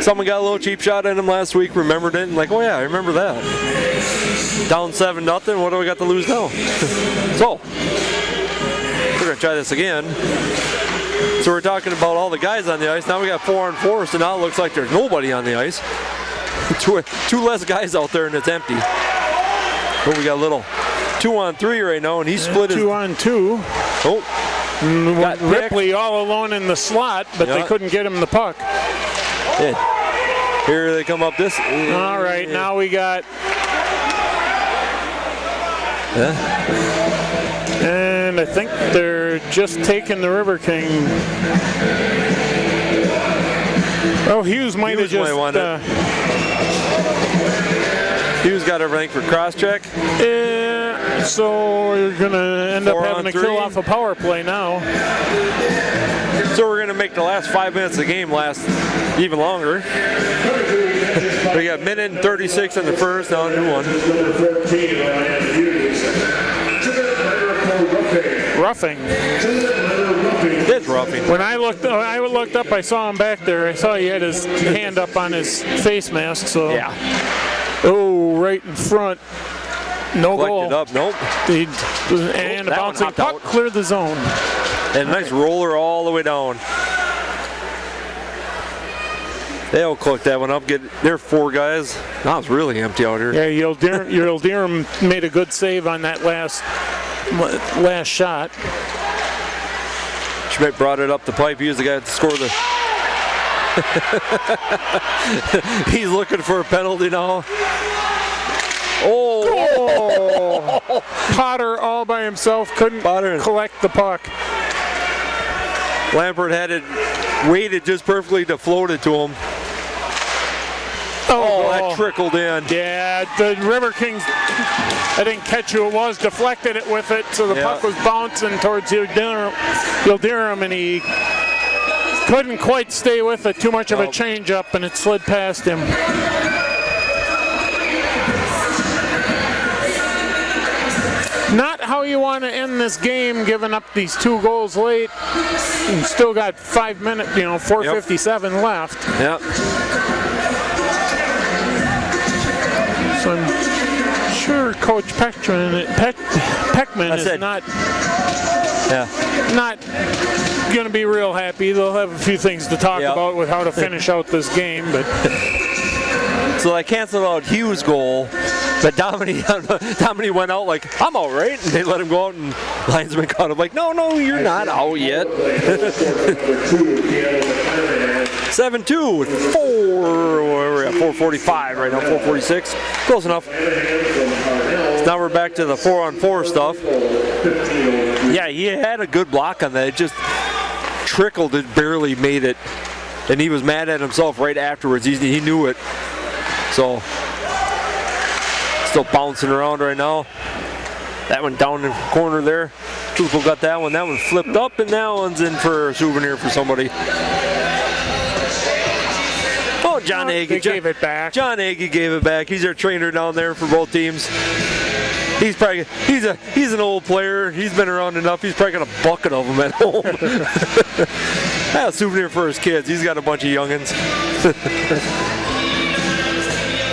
S2: someone got a little cheap shot at him last week, remembered it, and like, oh yeah, I remember that. Down 7-0. What do we got to lose now? So we're gonna try this again. So we're talking about all the guys on the ice. Now we got 4 on 4, so now it looks like there's nobody on the ice. Two less guys out there and it's empty. But we got a little 2 on 3 right now, and he split
S1: 2 on 2.
S2: Oh, got
S1: Ripley all alone in the slot, but they couldn't get him the puck.
S2: yeah. Here they come up this.
S1: All right, now we got. And I think they're just taking the Riverking. Oh, Hughes might have just.
S2: Hughes got everything for cross-check.
S1: Yeah, so we're going to end up having to kill off a power play now.
S2: So we're going to make the last 5 minutes of the game last even longer. We got minute and 36 in the first, now a new one.
S1: Roughing.
S2: It's roughing.
S1: When I looked up, I saw him back there. I saw he had his hand up on his face mask. So
S2: yeah.
S1: Oh, right in front. No goal.
S2: Up, nope.
S1: And a bouncing puck cleared the zone.
S2: And a nice roller all the way down. They'll click that one up. They're 4 guys. Now it's really empty out here.
S1: Yeah, Yildirim made a good save on that last shot.
S2: Schmidt brought it up the pipe. He was the guy to score the. He's looking for a penalty now. Oh!
S1: Potter all by himself couldn't collect the puck.
S2: Lampert had it weighted just perfectly to float it to him. Oh, that trickled in.
S1: Yeah, the Riverkings, I didn't catch who it was, deflected it with it, so the puck was bouncing towards Yildirim, and he couldn't quite stay with it. Too much of a change-up, and it slid past him. Not how you want to end this game, giving up these 2 goals late. You still got 5 minutes, 4:57 left.
S2: Yep.
S1: So I'm sure Coach Peckman is not going to be real happy. They'll have a few things to talk about with how to finish out this game, but.
S2: So they canceled out Hughes' goal. But Dominic went out like, I'm all right. And they let him go out, and linesman caught him like, no, you're not out yet. 7-2 with 4:45 right now, 4:46. Close enough. So now we're back to the 4-on-4 stuff. Yeah, he had a good block on that. It just trickled, it barely made it. And he was mad at himself right afterwards. He knew it. So. Still bouncing around right now. That one down in the corner there. Truthful got that one. That one flipped up, and that one's in for a souvenir for somebody. Oh, John Agee
S1: gave it back.
S2: John Agee gave it back. He's our trainer down there for both teams. He's an old player. He's been around enough. He's probably got a bucket of them at home. That's a souvenir for his kids. He's got a bunch of youngins.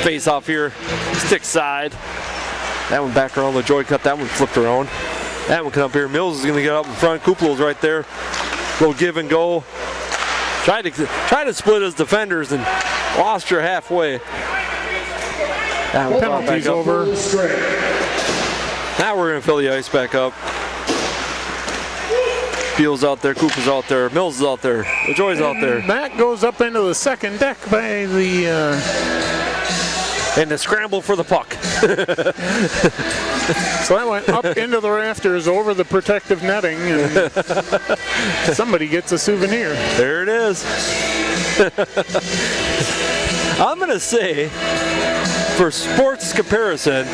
S2: Face off here, stick side. That one back around. LaJoy cut that one, flipped around. That one come up here. Mills is going to get up in front. Kuplo's right there. Little give and go. Tried to split his defenders and lost her halfway. That one
S1: penalty's over.
S2: Now we're going to fill the ice back up. Beal's out there, Cooper's out there, Mills is out there, LaJoy's out there.
S1: That goes up into the second deck by the.
S2: And the scramble for the puck.
S1: So that went up into the rafters over the protective netting, and somebody gets a souvenir.
S2: There it is. I'm going to say, for sports comparison,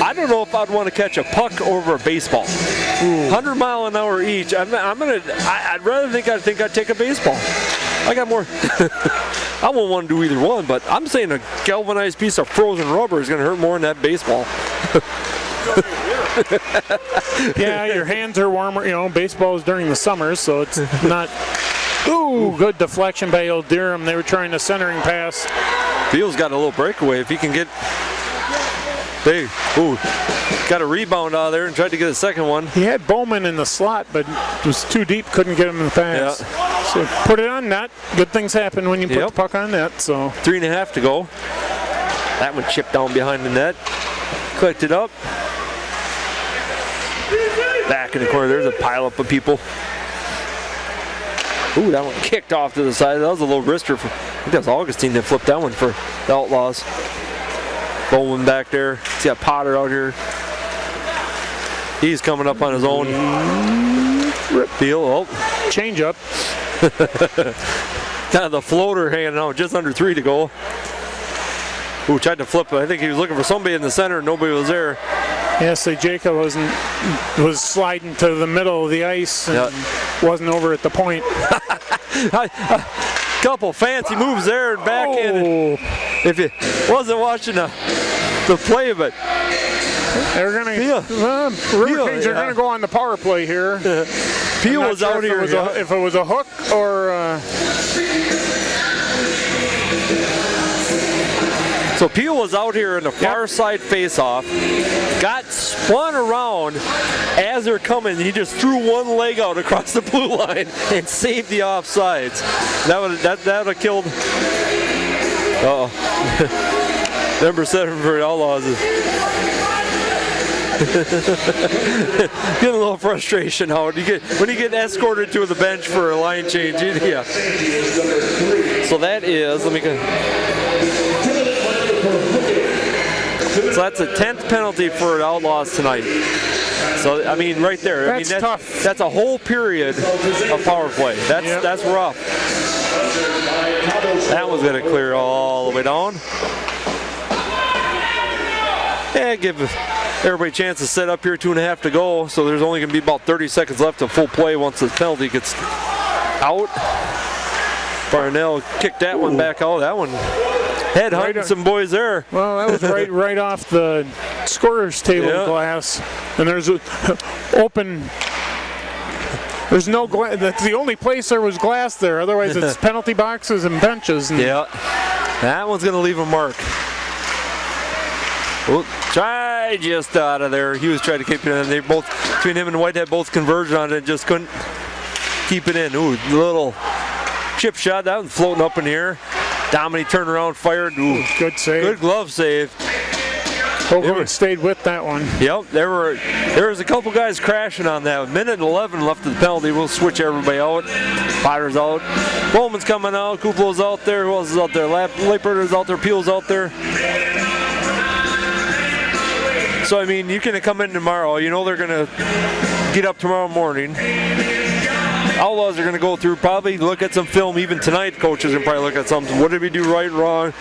S2: I don't know if I'd want to catch a puck over a baseball. 100 mile an hour each. I'd rather think I'd take a baseball. I got more. I won't want to do either one, but I'm saying a galvanized piece of frozen rubber is going to hurt more than that baseball.
S1: Yeah, your hands are warmer. Baseball is during the summer, so it's not. Ooh, good deflection by Yildirim. They were trying a centering pass.
S2: Beal's got a little breakaway. If he can get. Got a rebound out of there and tried to get a second one.
S1: He had Bowman in the slot, but it was too deep, couldn't get him in the pass. Yeah. So put it on net. Good things happen when you put the puck on net. So
S2: 3.5 to go. That one chipped down behind the net. Clicked it up. back in the corner. There's a pileup of people. Ooh, that one kicked off to the side. That was a little wrister. I think that was Augustine that flipped that one for the Outlaws. Bowman back there. He's got Potter out here. He's coming up on his own. Deal. Oh,
S1: Change up.
S2: kind of the floater hanging out, just under 3 to go. Ooh, tried to flip it. I think he was looking for somebody in the center. Nobody was there.
S1: Yeah, so Jacob was sliding to the middle of the ice and wasn't over at the point.
S2: Couple fancy moves there and backhanded. If you wasn't watching the play, but
S1: they're gonna Riverkings are gonna go on the power play here.
S2: Peel was out here.
S1: If it was a hook or.
S2: So Peel was out here in the far side face-off, got spun around as they're coming, and he just threw one leg out across the blue line and saved the offsides. That would have killed. Number 7 for the Outlaws is getting a little frustration out. When you get escorted to the bench for a line change, yeah. So that is, so that's a 10th penalty for the Outlaws tonight. So, I mean, right there.
S1: That's tough.
S2: That's a whole period of power play. That's rough. That was going to clear all the way down. Yeah, give everybody a chance to set up here, 2.5 to go. So there's only going to be about 30 seconds left of full play once the penalty gets out. Barnell kicked that one back out. That one head-hunting some boys there.
S1: Well, that was right off the scorer's table glass. And there's open. There's no glass. That's the only place there was glass there. Otherwise, it's penalty boxes and benches. And
S2: that one's going to leave a mark. Oh, try just out of there. He was trying to keep it in. They both, between him and Whitehead, both converged on it. Just couldn't keep it in. Ooh, little chip shot. That one's floating up in the air. Dominic turned around, fired. Ooh,
S1: good save.
S2: Good glove save.
S1: Hopefully it stayed with that one.
S2: Yep, there was a couple guys crashing on that. 1:11 left of the penalty. We'll switch everybody out. Potter's out. Bowman's coming out. Kuplo's out there. Who else is out there? Leiperter's out there. Peel's out there. So, I mean, you can come in tomorrow. You know they're going to get up tomorrow morning. Outlaws are going to go through, probably look at some film. Even tonight, coaches can probably look at something. What did we do right, wrong?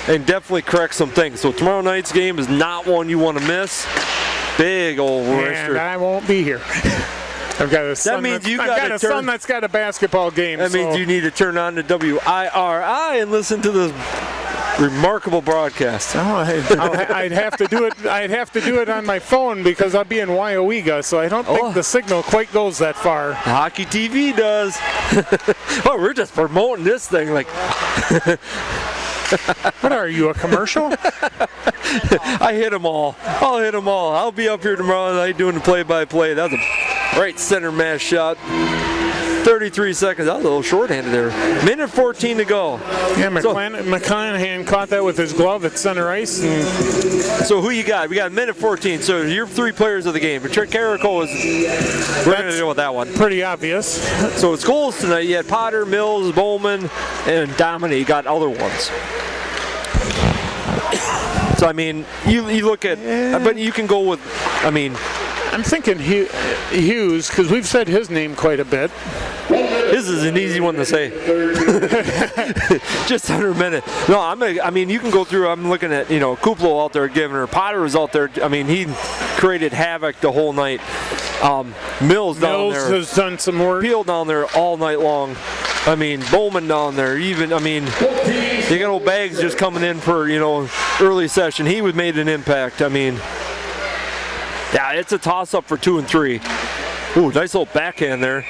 S2: And definitely correct some things. So tomorrow night's game is not one you want to miss. Big old wrister.
S1: And I won't be here. I've got a son. I've got a son that's got a basketball game.
S2: That means you need to turn on the WIRI and listen to this remarkable broadcast.
S1: Oh, I'd have to do it. I'd have to do it on my phone because I'll be in Wyowega, so I don't think the signal quite goes that far.
S2: Hockey TV does. Oh, we're just promoting this thing like.
S1: What are you, a commercial?
S2: I hit them all. I'll hit them all. I'll be up here tomorrow night doing the play-by-play. That was a right center mass shot. 33 seconds. That was a little shorthanded there. 1:14 to go.
S1: Yeah, McClanahan caught that with his glove at center ice.
S2: So who you got? We got 1:14. So your 3 players of the game. Patrick Carrico is. We're going to deal with that one.
S1: Pretty obvious.
S2: So it's goals tonight. You had Potter, Mills, Bowman, and Dominic. You got other ones. So I mean, you look at, but you can go with. I mean.
S1: I'm thinking Hughes, because we've said his name quite a bit.
S2: This is an easy one to say. Just under a minute. No, I mean, you can go through. I'm looking at, Kuplo out there giving her. Potter was out there. I mean, he created havoc the whole night. Mills down there.
S1: Has done some work.
S2: Peel down there all night long. I mean, Bowman down there. Even, I mean, you got old Bags just coming in for, early session. He would made an impact. I mean. Yeah, it's a toss-up for 2 and 3. Ooh, nice little backhand there.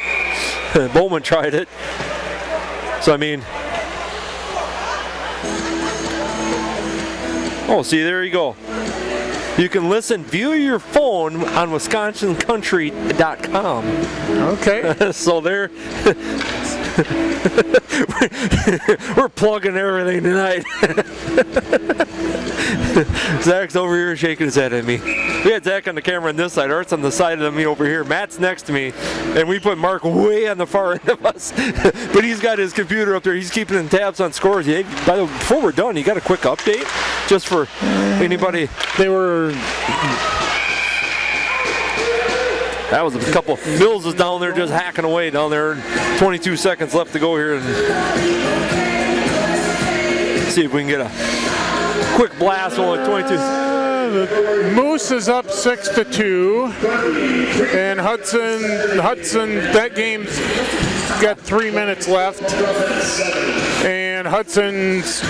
S2: Bowman tried it. So, I mean. Oh, see, there you go. you can listen via your phone on wisconsincountry.com.
S1: Okay.
S2: So there, we're plugging everything tonight. Zach's over here shaking his head at me. We had Zach on the camera on this side, Art's on the side of me over here, Matt's next to me, and we put Mark way on the far end of us. But he's got his computer up there, he's keeping tabs on scores. Yeah, by the way, before we're done, you got a quick update just for anybody? That was a couple. Mills is down there just hacking away down there. 22 seconds left to go here, and see if we can get a quick blast on 22.
S1: Moose is up 6-2, and Hudson. That game's got 3 minutes left, and Hudson's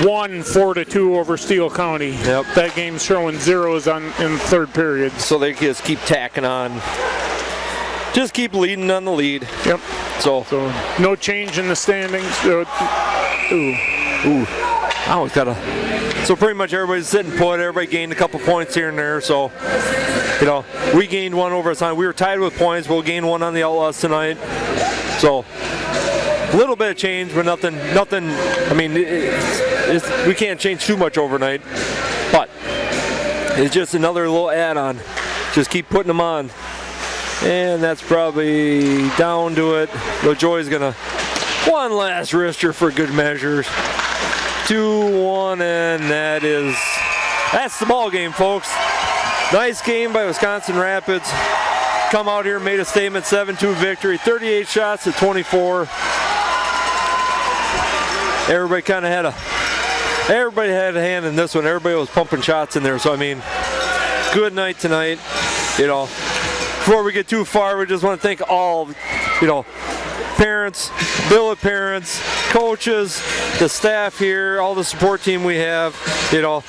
S1: won 4-2 over Steele County.
S2: Yep.
S1: That game's showing zeros in the third period.
S2: So they just keep tacking on. Just keep leading on the lead.
S1: Yep.
S2: So
S1: no change in the standings. Ooh.
S2: I always gotta. So pretty much everybody's sitting put. Everybody gained a couple points here and there. So, you know, we gained one over time. We were tied with points. We'll gain one on the Outlaws tonight. So a little bit of change, but nothing. I mean, we can't change too much overnight. But it's just another little add-on. Just keep putting them on. And that's probably down to it. LaJoy's gonna one last wrister for good measures. 2-1, and that's the ball game, folks. Nice game by Wisconsin Rapids. Come out here, made a statement, 7-2 victory, 38 shots to 24. Everybody had a hand in this one. Everybody was pumping shots in there. So I mean, good night tonight. You know, before we get too far, we just want to thank all, you know, parents, billet parents, coaches, the staff here, all the support team we have. You know,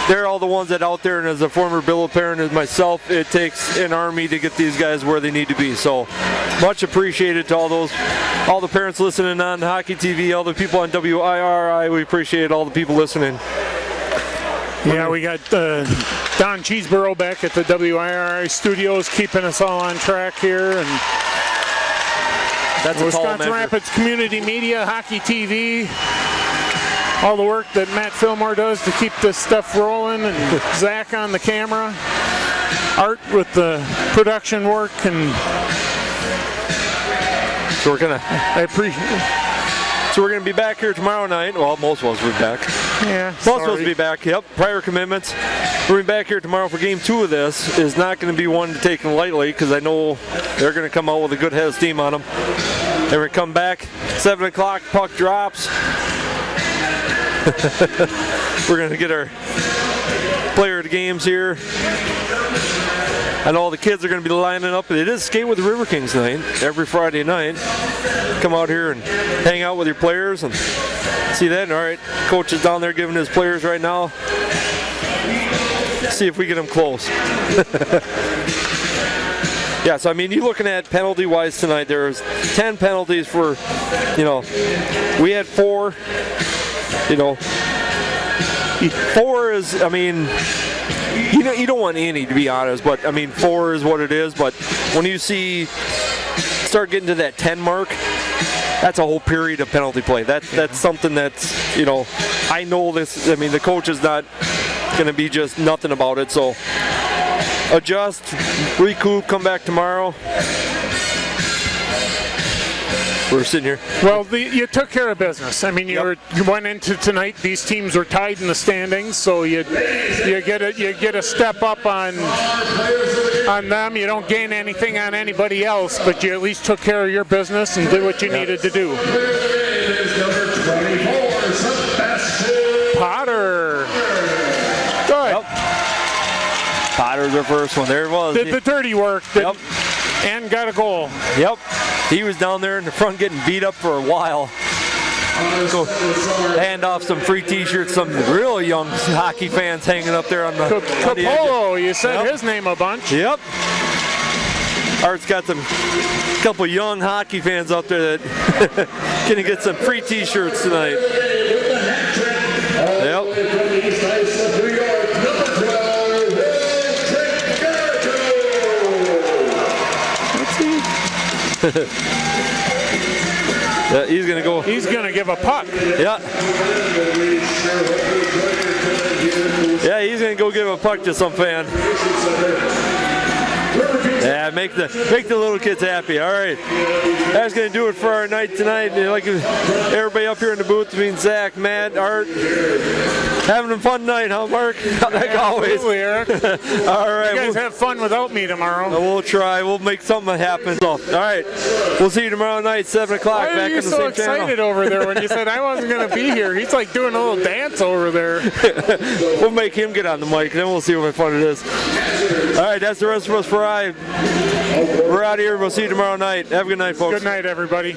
S2: they're all the ones that out there, and as a former billet parent as myself, it takes an army to get these guys where they need to be. So much appreciated to all the parents listening on Hockey TV, all the people on WIRI. We appreciate all the people listening.
S1: Yeah, we got Don Cheeseborough back at the WIRI studios, keeping us all on track here, and
S2: that's a
S1: Wisconsin Rapids Community Media, Hockey TV, all the work that Matt Fillmore does to keep this stuff rolling, and Zach on the camera, Art with the production work, and
S2: so we're gonna be back here tomorrow night. Well, most of us will be back.
S1: Yeah,
S2: most of us will be back. Yep, prior commitments. We'll be back here tomorrow for game 2 of this. Is not going to be one to take lightly, because I know they're going to come out with a good head of steam on them. They're going to come back 7 o'clock. Puck drops. We're going to get our player of the games here. And all the kids are going to be lining up. It is Skate with the Riverkings night every Friday night. Come out here and hang out with your players and see that. All right, coach is down there giving his players right now. See if we get them close. Yeah, so I mean, you're looking at penalty-wise tonight. There's 10 penalties for, you know, we had 4. You know, 4 is, I mean, you don't want any, to be honest, but I mean 4 is what it is. But when you start getting to that 10 mark, that's a whole period of penalty play. That's something that's, you know, I know this. I mean, the coach is not going to be just nothing about it. So adjust, recoup, come back tomorrow. We're sitting here.
S1: Well, you took care of business. I mean, you went into tonight. These teams were tied in the standings, so you get a step up on them. You don't gain anything on anybody else, but you at least took care of your business and did what you needed to do. Potter. Good.
S2: Yep. Potter's our first one. There it was.
S1: Did the dirty work. And got a goal.
S2: Yep. He was down there in the front getting beat up for a while. Go hand off some free t-shirts, some real young hockey fans hanging up there on the
S1: Capolo, you said his name a bunch.
S2: Yep. Art's got some couple young hockey fans up there that gonna get some free t-shirts tonight. Yep. Yeah, he's gonna go.
S1: He's gonna give a puck.
S2: Yeah. Yeah, he's gonna go give a puck to some fan. Yeah, make the little kids happy. All right, that's gonna do it for our night tonight. Like everybody up here in the booth, between Zach, Matt, Art, having a fun night, huh, Mark? Like always.
S1: Absolutely, Eric.
S2: All right,
S1: You guys have fun without me tomorrow.
S2: we'll try. We'll make something happen. So, all right, we'll see you tomorrow night, 7 o'clock.
S1: Why
S2: back
S1: are you
S2: on the
S1: so
S2: same
S1: excited
S2: channel.
S1: over there when you said I wasn't gonna be here? He's like doing a little dance over there.
S2: We'll make him get on the mic, then we'll see what fun it is. All right, that's the rest of us for We're out of here. We'll see you tomorrow night. Have a good night, folks.
S1: Good night, everybody.